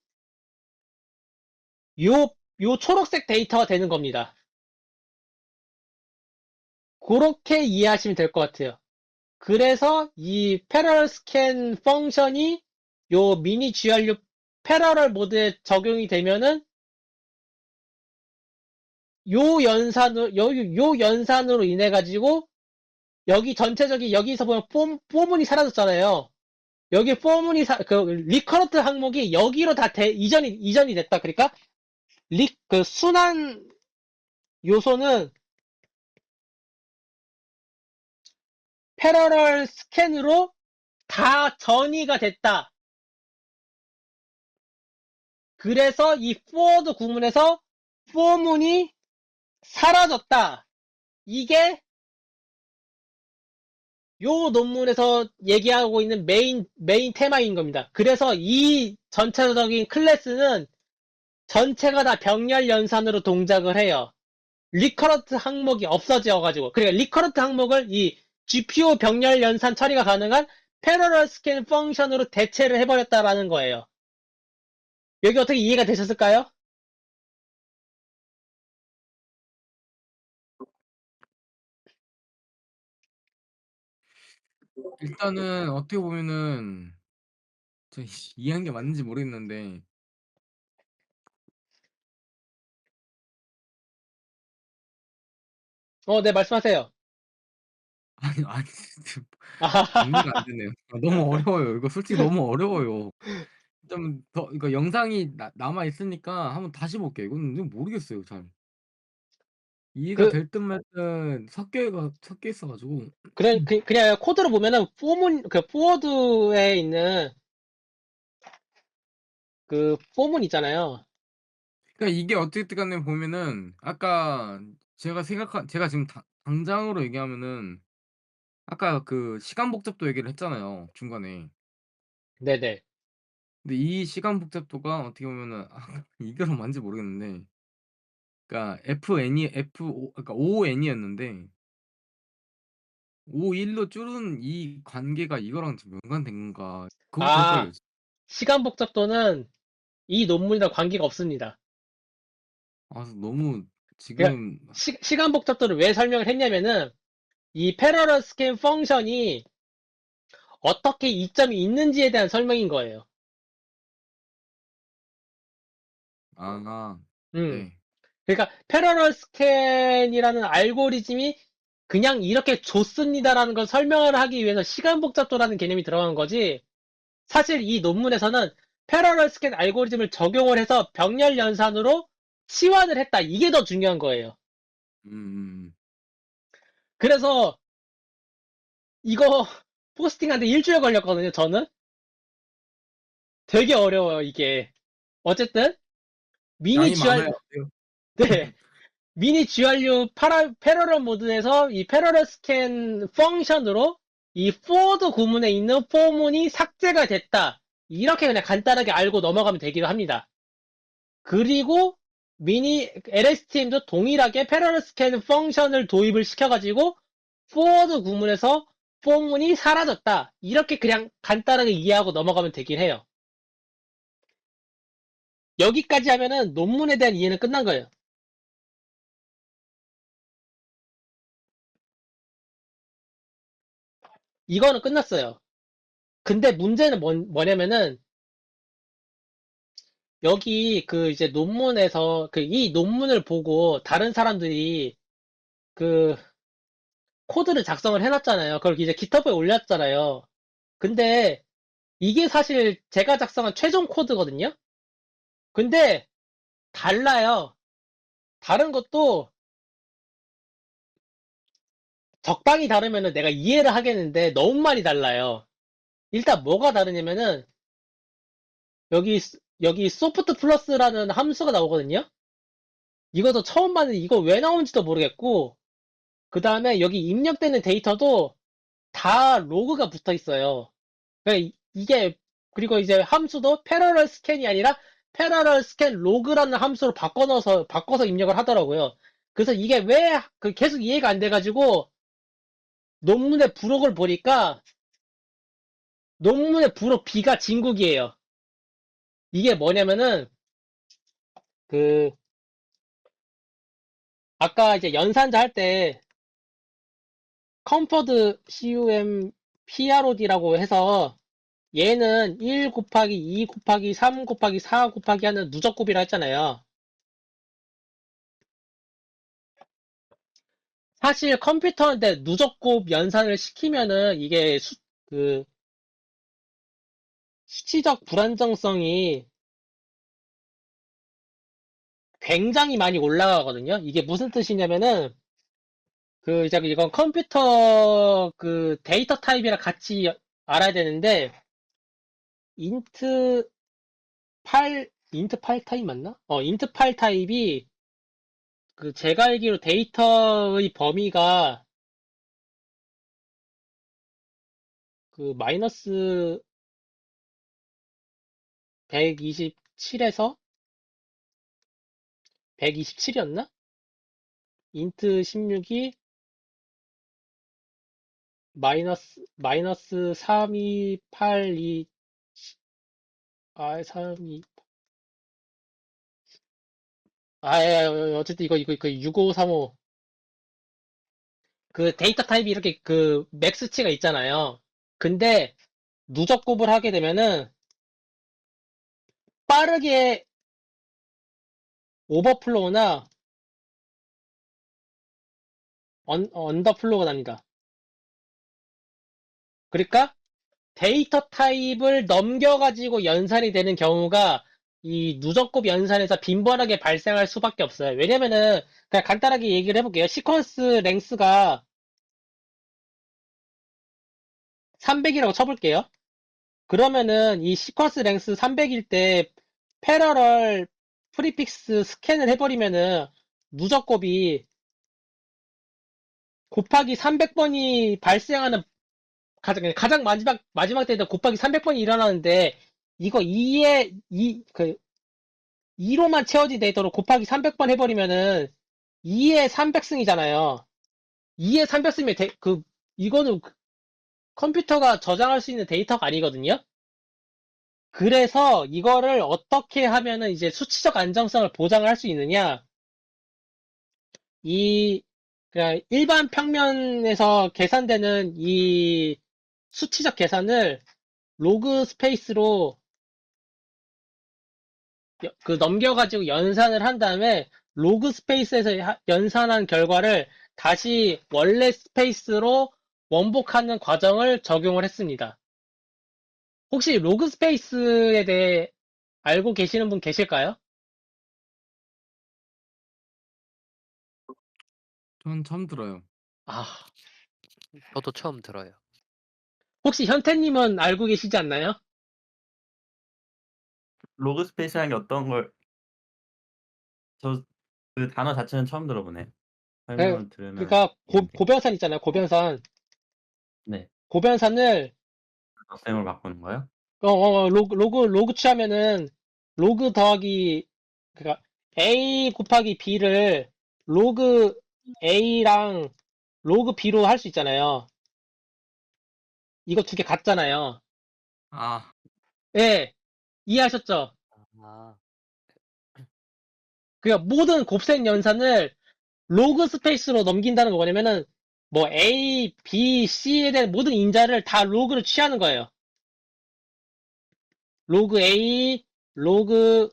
요 초록색 데이터가 되는 겁니다. 그렇게 이해하시면 될 것 같아요. 그래서 이 패러럴 스캔 펑션이 요 미니 GRU 패러럴 모드에 적용이 되면은 요 연산으로 인해 가지고 여기 전체적인 여기서 보면 포문이 사라졌잖아요. 여기 포문이 리커런트 항목이 여기로 다 이전이 됐다. 그러니까 순환 요소는 패러럴 스캔으로 다 전이가 됐다. 그래서 이 포워드 구문에서 포문이 사라졌다. 이게 요 논문에서 얘기하고 있는 메인 테마인 겁니다. 그래서 이 전체적인 클래스는 전체가 다 병렬 연산으로 동작을 해요. 리커런트 항목이 없어져가지고. 그러니까 리커런트 항목을 이 GPU 병렬 연산 처리가 가능한 패러럴 스캔 펑션으로 대체를 해버렸다라는 거예요. 여기 어떻게 이해가 되셨을까요? 일단은 어떻게 보면은 저 이해한 게 맞는지 모르겠는데 네, 말씀하세요. 아니 아하하하. 정리가 안 되네요. 너무 어려워요. 이거 솔직히 너무 어려워요. 좀 더 이거 영상이 남아 있으니까 한번 다시 볼게요. 이거는 모르겠어요, 잘. 이해가 될 듯 말 듯 섞여 있어 가지고. 그냥 코드로 보면은 포워드에 있는 포문 있잖아요. 그러니까 이게 어쨌든 간에 보면은 아까 제가 지금 당장으로 얘기하면은 아까 그 시간 복잡도 얘기를 했잖아요, 중간에. 네네. 근데 이 시간 복잡도가 어떻게 보면은 이거랑 맞는지 모르겠는데 그러니까 그러니까 ON이었는데 5-1로 줄은 이 관계가 이거랑 지금 연관된 건가 그것부터 아, 헷갈려요. 시간 복잡도는 이 논문이랑 관계가 없습니다. 너무 그러니까 지금 시간 복잡도를 왜 설명을 했냐면은 이 패러럴 스캔 펑션이 어떻게 이점이 있는지에 대한 설명인 거예요. 음. 네. 그러니까 패러럴 스캔이라는 알고리즘이 그냥 이렇게 좋습니다라는 걸 설명을 하기 위해서 시간 복잡도라는 개념이 들어간 거지. 사실 이 논문에서는 패러럴 스캔 알고리즘을 적용을 해서 병렬 연산으로 치환을 했다. 이게 더 중요한 거예요. 그래서 이거 포스팅하는데 일주일 걸렸거든요, 저는. 되게 어려워요, 이게. 어쨌든 미니 양이 GR 많아요. 네. 미니 GRU 패러럴 모드에서 이 패러럴 스캔 펑션으로 이 포워드 구문에 있는 포문이 삭제가 됐다. 이렇게 그냥 간단하게 알고 넘어가면 되기도 합니다. 그리고 LSTM도 동일하게 패러럴 스캔 펑션을 도입을 시켜가지고 포워드 구문에서 포문이 사라졌다. 이렇게 그냥 간단하게 이해하고 넘어가면 되긴 해요. 여기까지 하면은 논문에 대한 이해는 끝난 거예요. 이거는 끝났어요. 근데 문제는 뭐냐면은 여기 그 이제 논문에서 그 이 논문을 보고 다른 사람들이 그 코드를 작성을 해놨잖아요. 그걸 이제 GitHub에 올렸잖아요. 근데 이게 사실 제가 작성한 최종 코드거든요. 근데 달라요. 다른 것도 적당히 다르면은 내가 이해를 하겠는데 너무 많이 달라요. 일단 뭐가 다르냐면은 여기 소프트 플러스라는 함수가 나오거든요. 이것도 처음 봤는데 이거 왜 나온지도 모르겠고 그 다음에 여기 입력되는 데이터도 다 로그가 붙어 있어요. 그러니까 이게 그리고 이제 함수도 패러럴 스캔이 아니라 패러럴 스캔 로그라는 함수로 바꿔서 입력을 하더라고요. 그래서 이게 왜 계속 이해가 안 돼가지고 논문의 부록을 보니까 논문의 부록 B가 진국이에요. 이게 뭐냐면은 그 아까 이제 연산자 할 때 컴퍼드 CUMPROD라고 해서 얘는 1 곱하기 2 곱하기 3 곱하기 4 곱하기 하는 누적곱이라 했잖아요. 사실 컴퓨터한테 누적곱 연산을 시키면은 이게 수치적 불안정성이 굉장히 많이 올라가거든요. 이게 무슨 뜻이냐면은 이제 이건 컴퓨터 데이터 타입이랑 같이 알아야 되는데 인트 8 타입 맞나? 인트 8 타입이 제가 알기로 데이터의 범위가 마이너스 127에서 127이었나? 인트 16이 마이너스 3282 32 예, 어쨌든 이거 6535 데이터 타입이 이렇게 맥스치가 있잖아요. 근데 누적 곱을 하게 되면은 빠르게 오버플로우나 언더플로우가 납니다. 그러니까 데이터 타입을 넘겨가지고 연산이 되는 경우가 이 누적곱 연산에서 빈번하게 발생할 수밖에 없어요. 왜냐면은 그냥 간단하게 얘기를 해볼게요. 시퀀스 랭스가 300이라고 쳐볼게요. 그러면은 이 시퀀스 랭스 300일 때 패러럴 프리픽스 스캔을 해버리면은 누적곱이 곱하기 300번이 발생하는 가장 마지막 때도 곱하기 300번이 일어나는데 이거 2로만 채워진 데이터로 곱하기 300번 해버리면은 2의 300승이잖아요. 2의 300승이면 이거는 컴퓨터가 저장할 수 있는 데이터가 아니거든요. 그래서 이거를 어떻게 하면은 이제 수치적 안정성을 보장할 수 있느냐? 그냥 일반 평면에서 계산되는 이 수치적 계산을 로그 스페이스로 넘겨가지고 연산을 한 다음에 로그 스페이스에서 연산한 결과를 다시 원래 스페이스로 원복하는 과정을 적용을 했습니다. 혹시 로그 스페이스에 대해 알고 계시는 분 계실까요? 전 처음 들어요. 아, 저도 처음 들어요. 혹시 현태님은 알고 계시지 않나요? 로그 스페이스라는 게 어떤 걸 그 단어 자체는 처음 들어보네. 설명을 들으면 그러니까 알겠는데. 고변산 있잖아요. 고변산. 네. 고변산을 덕셈을 바꾸는 거요? 로그 취하면은 로그 더하기 그러니까 A 곱하기 B를 로그 A랑 로그 B로 할 수 있잖아요. 이거 두 개 같잖아요. 아, 예, 이해하셨죠? 아, 그러니까 모든 곱셈 연산을 로그 스페이스로 넘긴다는 거 뭐냐면은 뭐 A, B, C에 대한 모든 인자를 다 로그를 취하는 거예요. 로그 A, 로그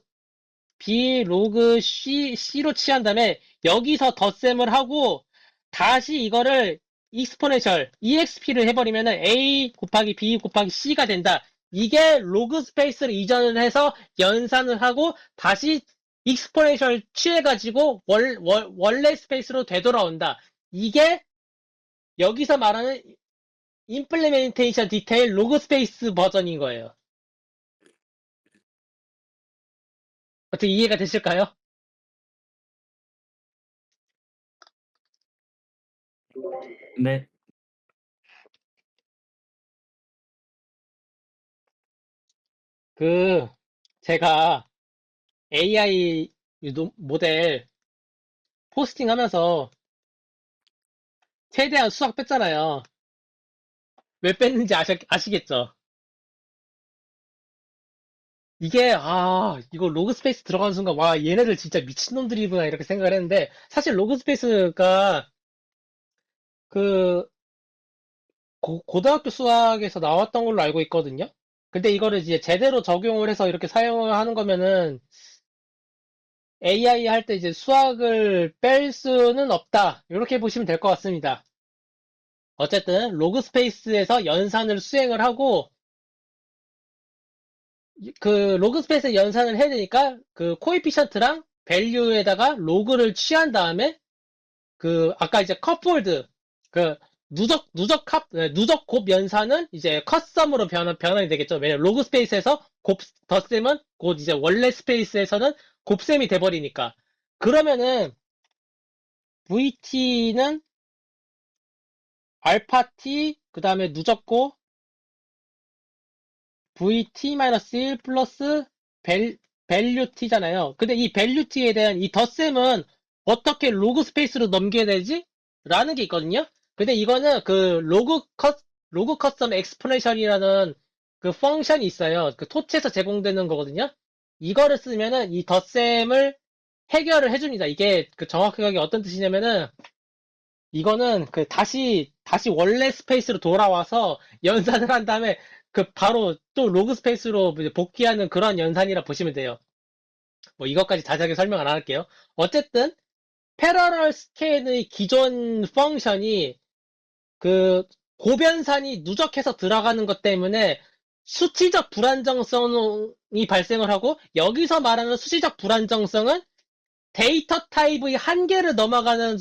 B, 로그 C로 취한 다음에 여기서 덧셈을 하고 다시 이거를 익스포네셜, EXP를 해버리면은 A 곱하기 B 곱하기 C가 된다. 이게 로그 스페이스를 이전을 해서 연산을 하고 다시 익스포네셜 취해가지고 원래 스페이스로 되돌아온다. 이게 여기서 말하는 임플리멘테이션 디테일 로그 스페이스 버전인 거예요. 어떻게 이해가 되실까요? 네. 제가 AI 모델 포스팅 하면서 최대한 수학 뺐잖아요. 왜 뺐는지 아시겠죠? 이거 로그 스페이스 들어가는 순간, 와, 얘네들 진짜 미친놈들이구나, 이렇게 생각을 했는데, 사실 로그 스페이스가 그, 고등학교 수학에서 나왔던 걸로 알고 있거든요? 근데 이거를 이제 제대로 적용을 해서 이렇게 사용을 하는 거면은, AI 할 때 이제 수학을 뺄 수는 없다. 이렇게 보시면 될 것 같습니다. 어쨌든, 로그 스페이스에서 연산을 수행을 하고, 그 로그 스페이스 연산을 해야 되니까 그 코에피션트랑 밸류에다가 로그를 취한 다음에 그 아까 이제 컵폴드 그 누적 곱 연산은 이제 컷썸으로 변환이 되겠죠. 왜냐면 로그 스페이스에서 덧셈은 곧 이제 원래 스페이스에서는 곱셈이 돼버리니까. 그러면은 VT는 알파 T 그 다음에 누적곱 VT-1 플러스 밸류 T잖아요. 근데 이 밸류 T에 대한 이 덧셈은 어떻게 로그 스페이스로 넘겨야 되지? 라는 게 있거든요. 근데 이거는 그 로그 커스텀 엑스포네셜이라는 그 펑션이 있어요. 그 토치에서 제공되는 거거든요. 이거를 쓰면은 이 덧셈을 해결을 해줍니다. 이게 그 정확하게 어떤 뜻이냐면은 이거는 그 다시 원래 스페이스로 돌아와서 연산을 한 다음에 그 바로 또 로그 스페이스로 이제 복귀하는 그런 연산이라 보시면 돼요. 뭐 이것까지 자세하게 설명 안 할게요. 어쨌든 패러럴 스캔의 기존 펑션이 그 고변산이 누적해서 들어가는 것 때문에 수치적 불안정성이 발생을 하고 여기서 말하는 수치적 불안정성은 데이터 타입의 한계를 넘어가는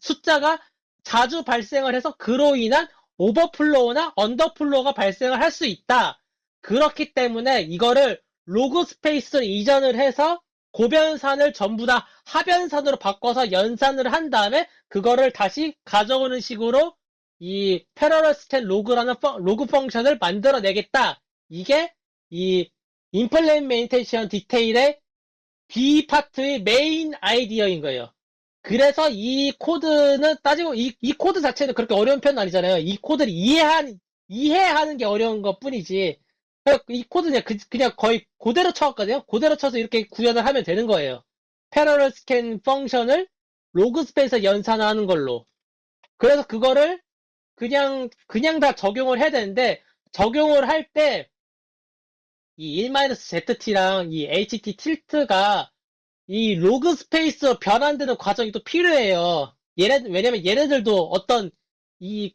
숫자가 자주 발생을 해서 그로 인한 오버플로우나 언더플로우가 발생을 할 수 있다. 그렇기 때문에 이거를 로그 스페이스 이전을 해서 고변산을 전부 다 하변산으로 바꿔서 연산을 한 다음에 그거를 다시 가져오는 식으로 이 패러럴 스캔 로그라는 로그 펑션을 만들어내겠다. 이게 이 임플레멘테이션 디테일의 B 파트의 메인 아이디어인 거예요. 그래서 이 코드는 따지고 이 코드 자체는 그렇게 어려운 편은 아니잖아요. 이 코드를 이해하는 게 어려운 것 뿐이지. 이 코드는 그냥 거의 그대로 쳐왔거든요. 그대로 쳐서 이렇게 구현을 하면 되는 거예요. 패러럴 스캔 펑션을 로그 스페이스 연산하는 걸로. 그래서 그거를 그냥 다 적용을 해야 되는데, 적용을 할 때, 이 1-ZT랑 이 HT 틸트가 이 로그 스페이스로 변환되는 과정이 또 필요해요. 왜냐면 얘네들도 어떤 이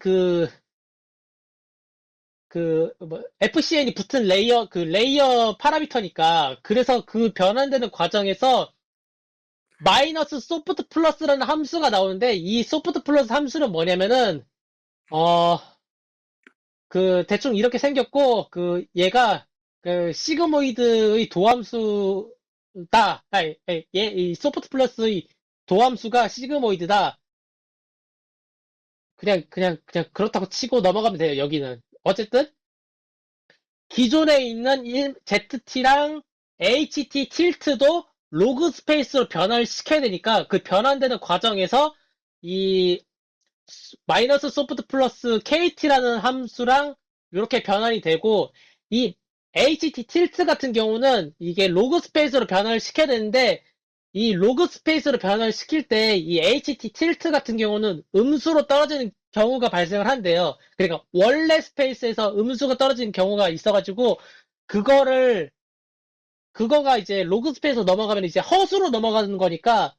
FCN이 붙은 레이어 파라미터니까. 그래서 그 변환되는 과정에서 마이너스 소프트 플러스라는 함수가 나오는데 이 소프트 플러스 함수는 뭐냐면은, 대충 이렇게 생겼고, 얘가, 시그모이드의 도함수다. 이 소프트 플러스의 도함수가 시그모이드다. 그냥 그렇다고 치고 넘어가면 돼요, 여기는. 어쨌든, 기존에 있는 ZT랑 HT 틸트도 로그 스페이스로 변화를 시켜야 되니까 그 변환되는 과정에서 이 마이너스 소프트 플러스 KT라는 함수랑 이렇게 변환이 되고 이 HT 틸트 같은 경우는 이게 로그 스페이스로 변화를 시켜야 되는데 이 로그 스페이스로 변화를 시킬 때 이 HT 틸트 같은 경우는 음수로 떨어지는 경우가 발생을 한대요. 그러니까 원래 스페이스에서 음수가 떨어지는 경우가 있어가지고 그거가 이제 로그 스페이스로 넘어가면 이제 허수로 넘어가는 거니까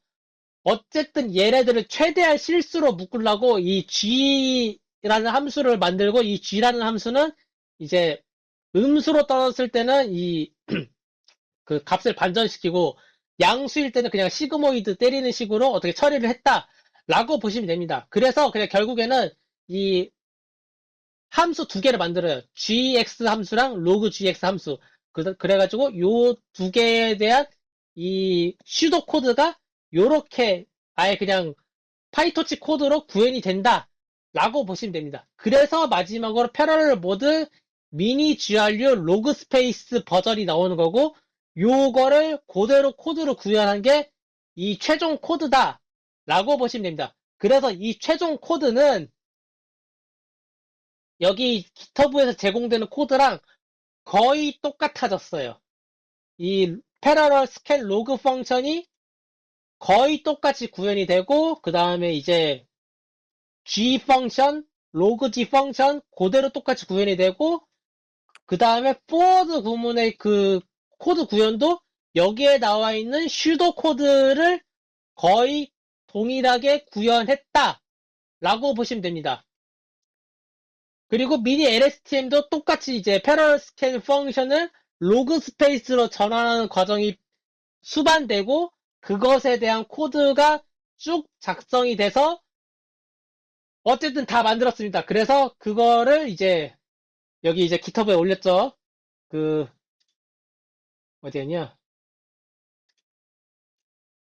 어쨌든 얘네들을 최대한 실수로 묶으려고 이 g라는 함수를 만들고 이 g라는 함수는 이제 음수로 떨어졌을 때는 이 그 값을 반전시키고 양수일 때는 그냥 시그모이드 때리는 식으로 어떻게 처리를 했다라고 보시면 됩니다. 그래서 그냥 결국에는 이 함수 두 개를 만들어요. gx 함수랑 로그 gx 함수. 그래가지고 요 두 개에 대한 이 슈도 코드가 요렇게 아예 그냥 파이토치 코드로 구현이 된다 라고 보시면 됩니다. 그래서 마지막으로 패러럴 모드 미니 GRU 로그 스페이스 버전이 나오는 거고 요거를 그대로 코드로 구현한 게 이 최종 코드다 라고 보시면 됩니다. 그래서 이 최종 코드는 여기 GitHub에서 제공되는 코드랑 거의 똑같아졌어요. 이 패러럴 스캔 로그 펑션이 거의 똑같이 구현이 되고 그 다음에 이제 G 펑션, 로그 G 펑션 그대로 똑같이 구현이 되고 그 다음에 forward 구문의 그 코드 구현도 여기에 나와 있는 슈도 코드를 거의 동일하게 구현했다 라고 보시면 됩니다. 그리고 미니 LSTM도 똑같이 이제 패러럴 스캔 펑션을 로그 스페이스로 전환하는 과정이 수반되고 그것에 대한 코드가 쭉 작성이 돼서 어쨌든 다 만들었습니다. 그래서 그거를 이제 여기 이제 깃허브에 올렸죠. 그 어디였냐?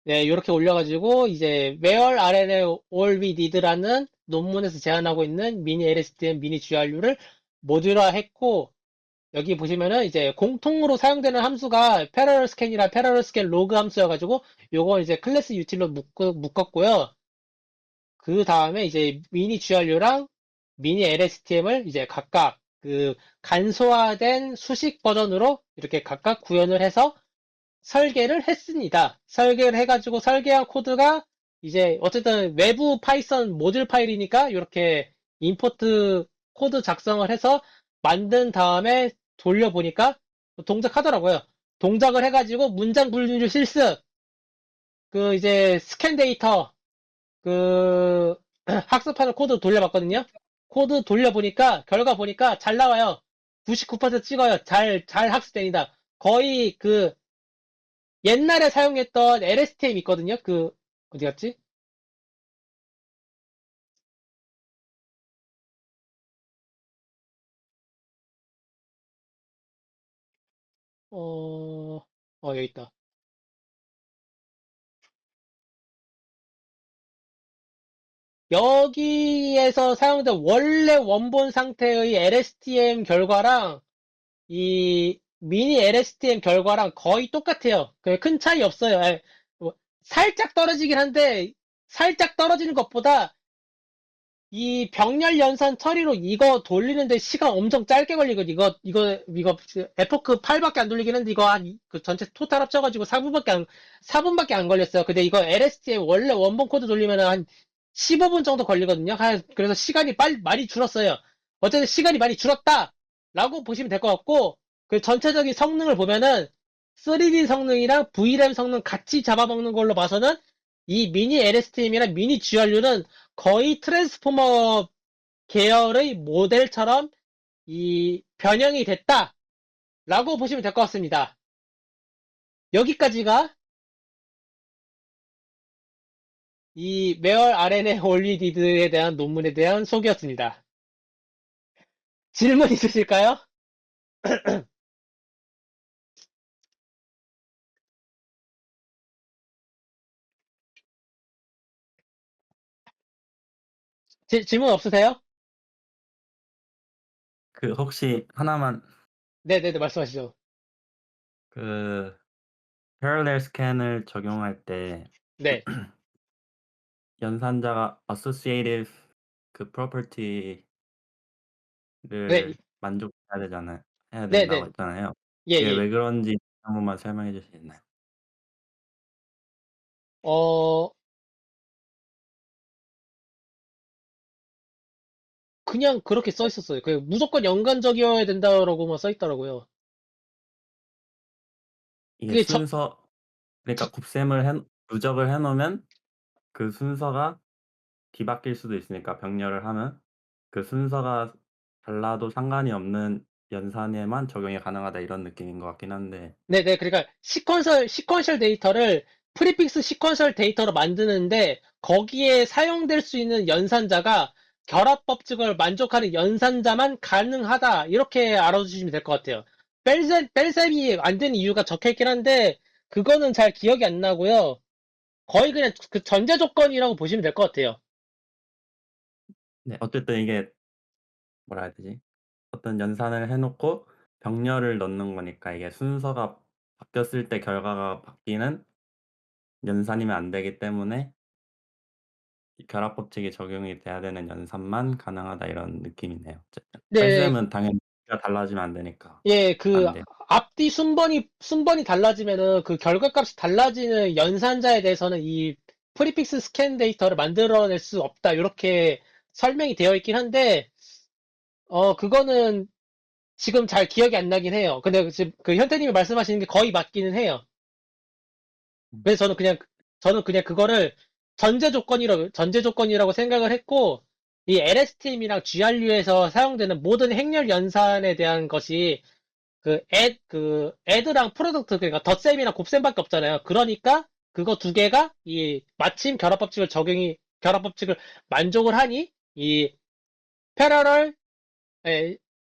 네, 이렇게 올려가지고 이제 where RNA all we need라는 논문에서 제안하고 있는 미니 LSTM, 미니 GRU를 모듈화했고 여기 보시면은 이제 공통으로 사용되는 함수가 패러럴 스캔이라 패러럴 스캔 로그 함수여가지고 요거 이제 클래스 유틸로 묶었고요. 그 다음에 이제 미니 GRU랑 미니 LSTM을 이제 각각 그 간소화된 수식 버전으로 이렇게 각각 구현을 해서 설계를 했습니다. 설계를 해가지고 설계한 코드가 이제 어쨌든 외부 파이썬 모듈 파일이니까 이렇게 임포트 코드 작성을 해서 만든 다음에 돌려보니까 동작하더라고요. 동작을 해가지고 문장 분류 실습, 그 이제 스캔 데이터, 그 학습하는 코드 돌려봤거든요. 코드 돌려보니까 결과 보니까 잘 나와요. 99% 찍어요. 잘 학습됩니다. 거의 그 옛날에 사용했던 LSTM 있거든요. 그 어디 갔지? 여기 있다. 여기에서 사용된 원래 원본 상태의 LSTM 결과랑 이 미니 LSTM 결과랑 거의 똑같아요. 큰 차이 없어요. 뭐 살짝 떨어지긴 한데 살짝 떨어지는 것보다 이 병렬 연산 처리로 이거 돌리는데 시간 엄청 짧게 걸리거든. 이거 에포크 8밖에 안 돌리긴 했는데 이거 그 전체 토탈 합쳐가지고 4분밖에 안 걸렸어요. 근데 이거 LSTM 원래 원본 코드 돌리면 한 15분 정도 걸리거든요. 그래서 시간이 많이 줄었어요. 어쨌든 시간이 많이 줄었다! 라고 보시면 될 것 같고, 그 전체적인 성능을 보면은 3D 성능이랑 VRAM 성능 같이 잡아먹는 걸로 봐서는 이 미니 LSTM이랑 미니 GRU는 거의 트랜스포머 계열의 모델처럼 이 변형이 됐다 라고 보시면 될 것 같습니다. 여기까지가 이 Where RNA Only Did에 대한 논문에 대한 소개였습니다. 질문 있으실까요? 질문 없으세요? 그 혹시 하나만 네네네 말씀하시죠. 그 parallel scan을 적용할 때 네. 연산자가 associative 그 property를 네. 만족해야 되잖아요. 해야 된다고 네네. 했잖아요. 예, 그게 예. 왜 그런지 한 번만 설명해 주실 수 있나요? 어, 그냥 그렇게 써 있었어요. 그 무조건 연관적이어야 된다라고만 써 있더라고요. 이게 그게 순서 그러니까 곱셈을 해 누적을 해 놓으면 그 순서가 뒤바뀔 수도 있으니까 병렬을 하면 그 순서가 달라도 상관이 없는 연산에만 적용이 가능하다 이런 느낌인 것 같긴 한데 네네. 그러니까 시퀀셜 데이터를 프리픽스 시퀀셜 데이터로 만드는데 거기에 사용될 수 있는 연산자가 결합 법칙을 만족하는 연산자만 가능하다. 이렇게 알아두시면 될 것 같아요. 뺄셈이 안 되는 이유가 적혀 있긴 한데 그거는 잘 기억이 안 나고요. 거의 그냥 그 전제 조건이라고 보시면 될 것 같아요. 네 어쨌든 이게 뭐라 해야 되지? 어떤 연산을 해 놓고 병렬을 넣는 거니까 이게 순서가 바뀌었을 때 결과가 바뀌는 연산이면 안 되기 때문에 이 결합 법칙이 적용이 돼야 되는 연산만 가능하다 이런 느낌이네요. 어쨌든. 네, 뺄셈은 당연히 가 달라지면 안 되니까 예, 그 안 돼요. 앞뒤 순번이 달라지면은 그 결과값이 달라지는 연산자에 대해서는 이 프리픽스 스캔 데이터를 만들어낼 수 없다. 이렇게 설명이 되어 있긴 한데, 그거는 지금 잘 기억이 안 나긴 해요. 근데 지금 그 현태님이 말씀하시는 게 거의 맞기는 해요. 그래서 저는 그냥 그거를 전제 조건이라고 생각을 했고, 이 LSTM이랑 GRU에서 사용되는 모든 행렬 연산에 대한 것이 애드랑 프로덕트, 그러니까 덧셈이랑 곱셈밖에 없잖아요. 그러니까 그거 두 개가 마침 결합법칙을 만족을 하니, 이 패러럴,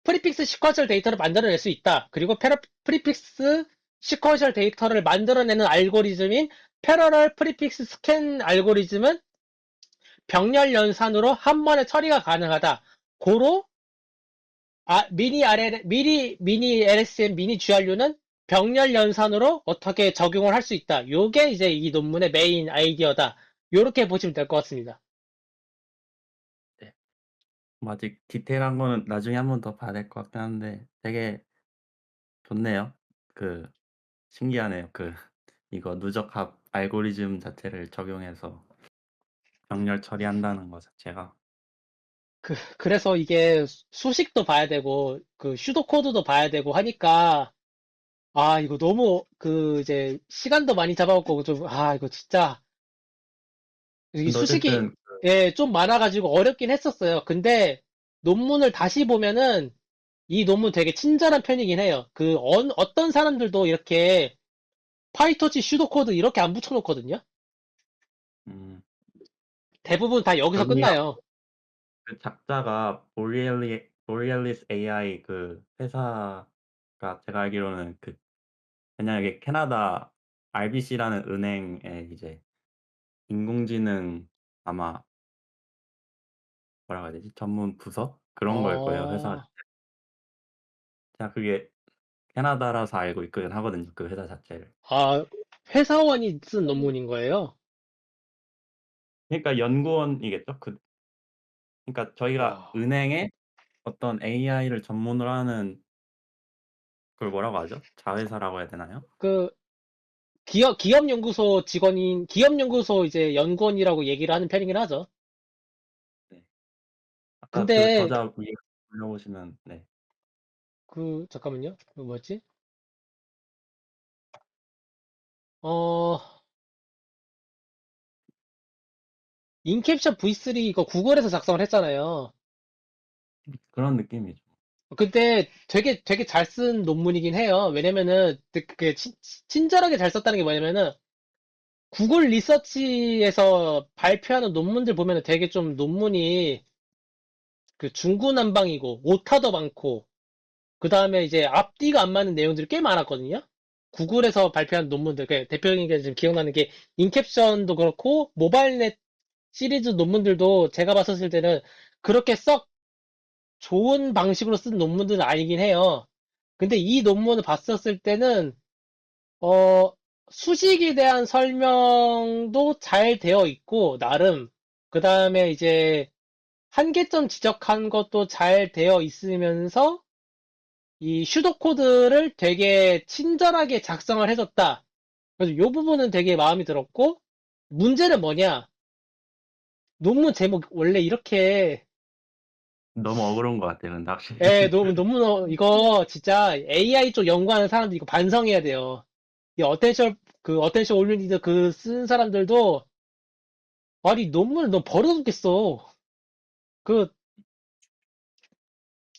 프리픽스 시퀀셜 데이터를 만들어낼 수 있다. 그리고 프리픽스 시퀀셜 데이터를 만들어내는 알고리즘인 패러럴 프리픽스 스캔 알고리즘은 병렬 연산으로 한 번에 처리가 가능하다. 고로 미니 LSM, 미니 GRU는 병렬 연산으로 어떻게 적용을 할 수 있다. 요게 이제 이 논문의 메인 아이디어다. 요렇게 보시면 될 것 같습니다. 네. 뭐 아직 디테일한 거는 나중에 한 번 더 봐야 될 것 같긴 한데 되게 좋네요. 그 신기하네요. 그 이거 누적합 알고리즘 자체를 적용해서 병렬 처리한다는 거 자체가. 그래서 이게 수식도 봐야 되고, 그 슈도 코드도 봐야 되고 하니까, 이거 너무, 이제, 시간도 많이 잡아먹고, 이거 진짜, 이 근데 수식이, 어쨌든 예, 좀 많아가지고 어렵긴 했었어요. 근데, 논문을 다시 보면은, 이 논문 되게 친절한 편이긴 해요. 어떤 사람들도 이렇게, 파이터치 슈도 코드 이렇게 안 붙여놓거든요? 음 대부분 다 여기서 여기가 끝나요. 그 작자가 보리알리스 AI 그 회사가 제가 알기로는 그 그냥 이게 캐나다 RBC라는 은행의 이제 인공지능 아마 뭐라고 해야 되지? 전문 부서? 그런 걸 거예요, 회사 어, 자체가. 제가 그게 캐나다라서 알고 있긴 하거든요, 그 회사 자체를. 아, 회사원이 쓴 논문인 거예요? 그러니까 연구원이겠죠? 그러니까 저희가 와. 은행에 어떤 AI를 전문으로 하는 그걸 뭐라고 하죠? 자회사라고 해야 되나요? 그, 기업연구소 이제 연구원이라고 얘기를 하는 편이긴 하죠. 네. 아까 그 근데, 저자 위에 올려보시면 네. 잠깐만요. 뭐였지? 어, 인캡션 V3 이거 구글에서 작성을 했잖아요. 그런 느낌이죠. 근데 되게 잘 쓴 논문이긴 해요. 왜냐면은, 그게 친절하게 잘 썼다는 게 뭐냐면은, 구글 리서치에서 발표하는 논문들 보면은 되게 좀 논문이 중구난방이고, 오타도 많고, 그 다음에 이제 앞뒤가 안 맞는 내용들이 꽤 많았거든요. 구글에서 발표한 논문들, 대표적인 게 지금 기억나는 게 인캡션도 그렇고, 모바일넷 시리즈 논문들도 제가 봤었을 때는 그렇게 썩 좋은 방식으로 쓴 논문들은 아니긴 해요. 근데 이 논문을 봤었을 때는, 어, 수식에 대한 설명도 잘 되어 있고, 나름. 그 다음에 이제 한계점 지적한 것도 잘 되어 있으면서 이 슈도 코드를 되게 친절하게 작성을 해줬다. 그래서 이 부분은 되게 마음에 들었고, 문제는 뭐냐? 논문 제목 원래 이렇게, 너무 어그러운 것 같아요. 근데 확실히. 너무, 이거 진짜 AI 쪽 연구하는 사람들 이거 반성해야 돼요. 이 어텐션 올리니드 그 쓴 사람들도, 아니, 논문을 너무 버려놓겠어.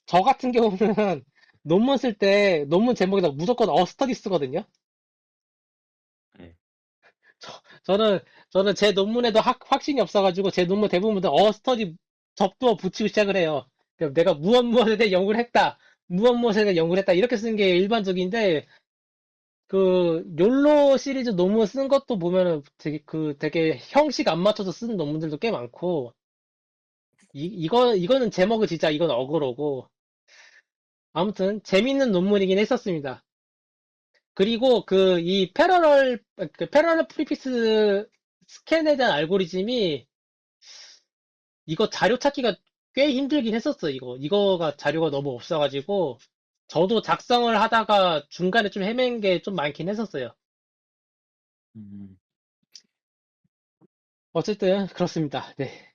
저 같은 경우는 논문 쓸 때 논문 제목에다 무조건 스터디 쓰거든요. 네. 저는 제 논문에도 확신이 없어가지고 제 논문 대부분 다 스터디 접두어 붙이고 시작을 해요. 그럼 내가 무엇에 대해 연구를 했다. 무엇에 대해 연구를 했다. 이렇게 쓰는 게 일반적인데, 그, 욜로 시리즈 논문 쓴 것도 보면은 되게 형식 안 맞춰서 쓰는 논문들도 꽤 많고, 이거는 제목은 진짜 이건 어그로고, 아무튼 재밌는 논문이긴 했었습니다. 그리고 패러럴 프리피스 스캔에 대한 알고리즘이 이거 자료 찾기가 꽤 힘들긴 했었어, 이거가 자료가 너무 없어가지고, 저도 작성을 하다가 중간에 좀 헤맨 게 좀 많긴 했었어요. 음, 어쨌든, 그렇습니다. 네.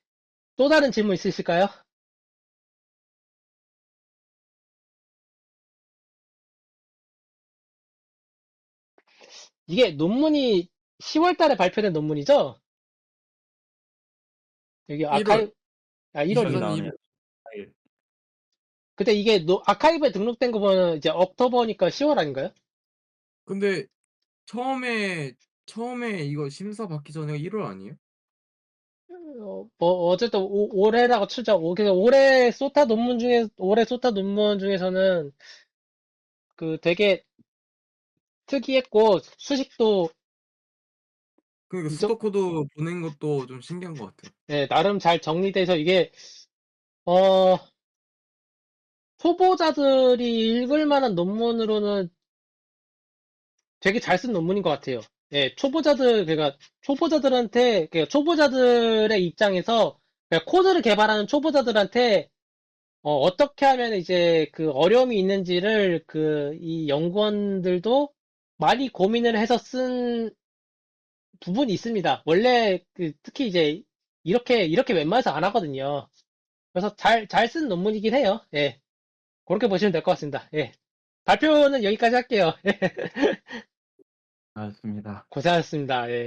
또 다른 질문 있으실까요? 이게 논문이 10월 달에 발표된 논문이죠? 여기 1월 1월이요. 여기 23일. 나오네요. 파일. 근데 이게 아카이브에 등록된 거 보면 이제 옥토버니까 10월 아닌가요? 근데 처음에 이거 심사 받기 전에 1월 아니에요? 어쨌든 올해라고 치자. 그래서 올해 소타 논문 중에서는 그 되게 특이했고 수식도 그러니까 이적 수도 코드 보낸 것도 좀 신기한 것 같아요. 나름 잘 정리돼서 이게 어 초보자들이 읽을 만한 논문으로는 되게 잘 쓴 논문인 것 같아요. 예, 그러니까 초보자들의 입장에서 그러니까 코드를 개발하는 초보자들한테 어떻게 하면 이제 그 어려움이 있는지를 이 연구원들도 많이 고민을 해서 쓴 부분이 있습니다. 원래 특히 이제 이렇게 웬만해서 안 하거든요. 그래서 잘 쓴 논문이긴 해요. 예. 그렇게 보시면 될 것 같습니다. 예. 발표는 여기까지 할게요. 알겠습니다. 고생하셨습니다. 예.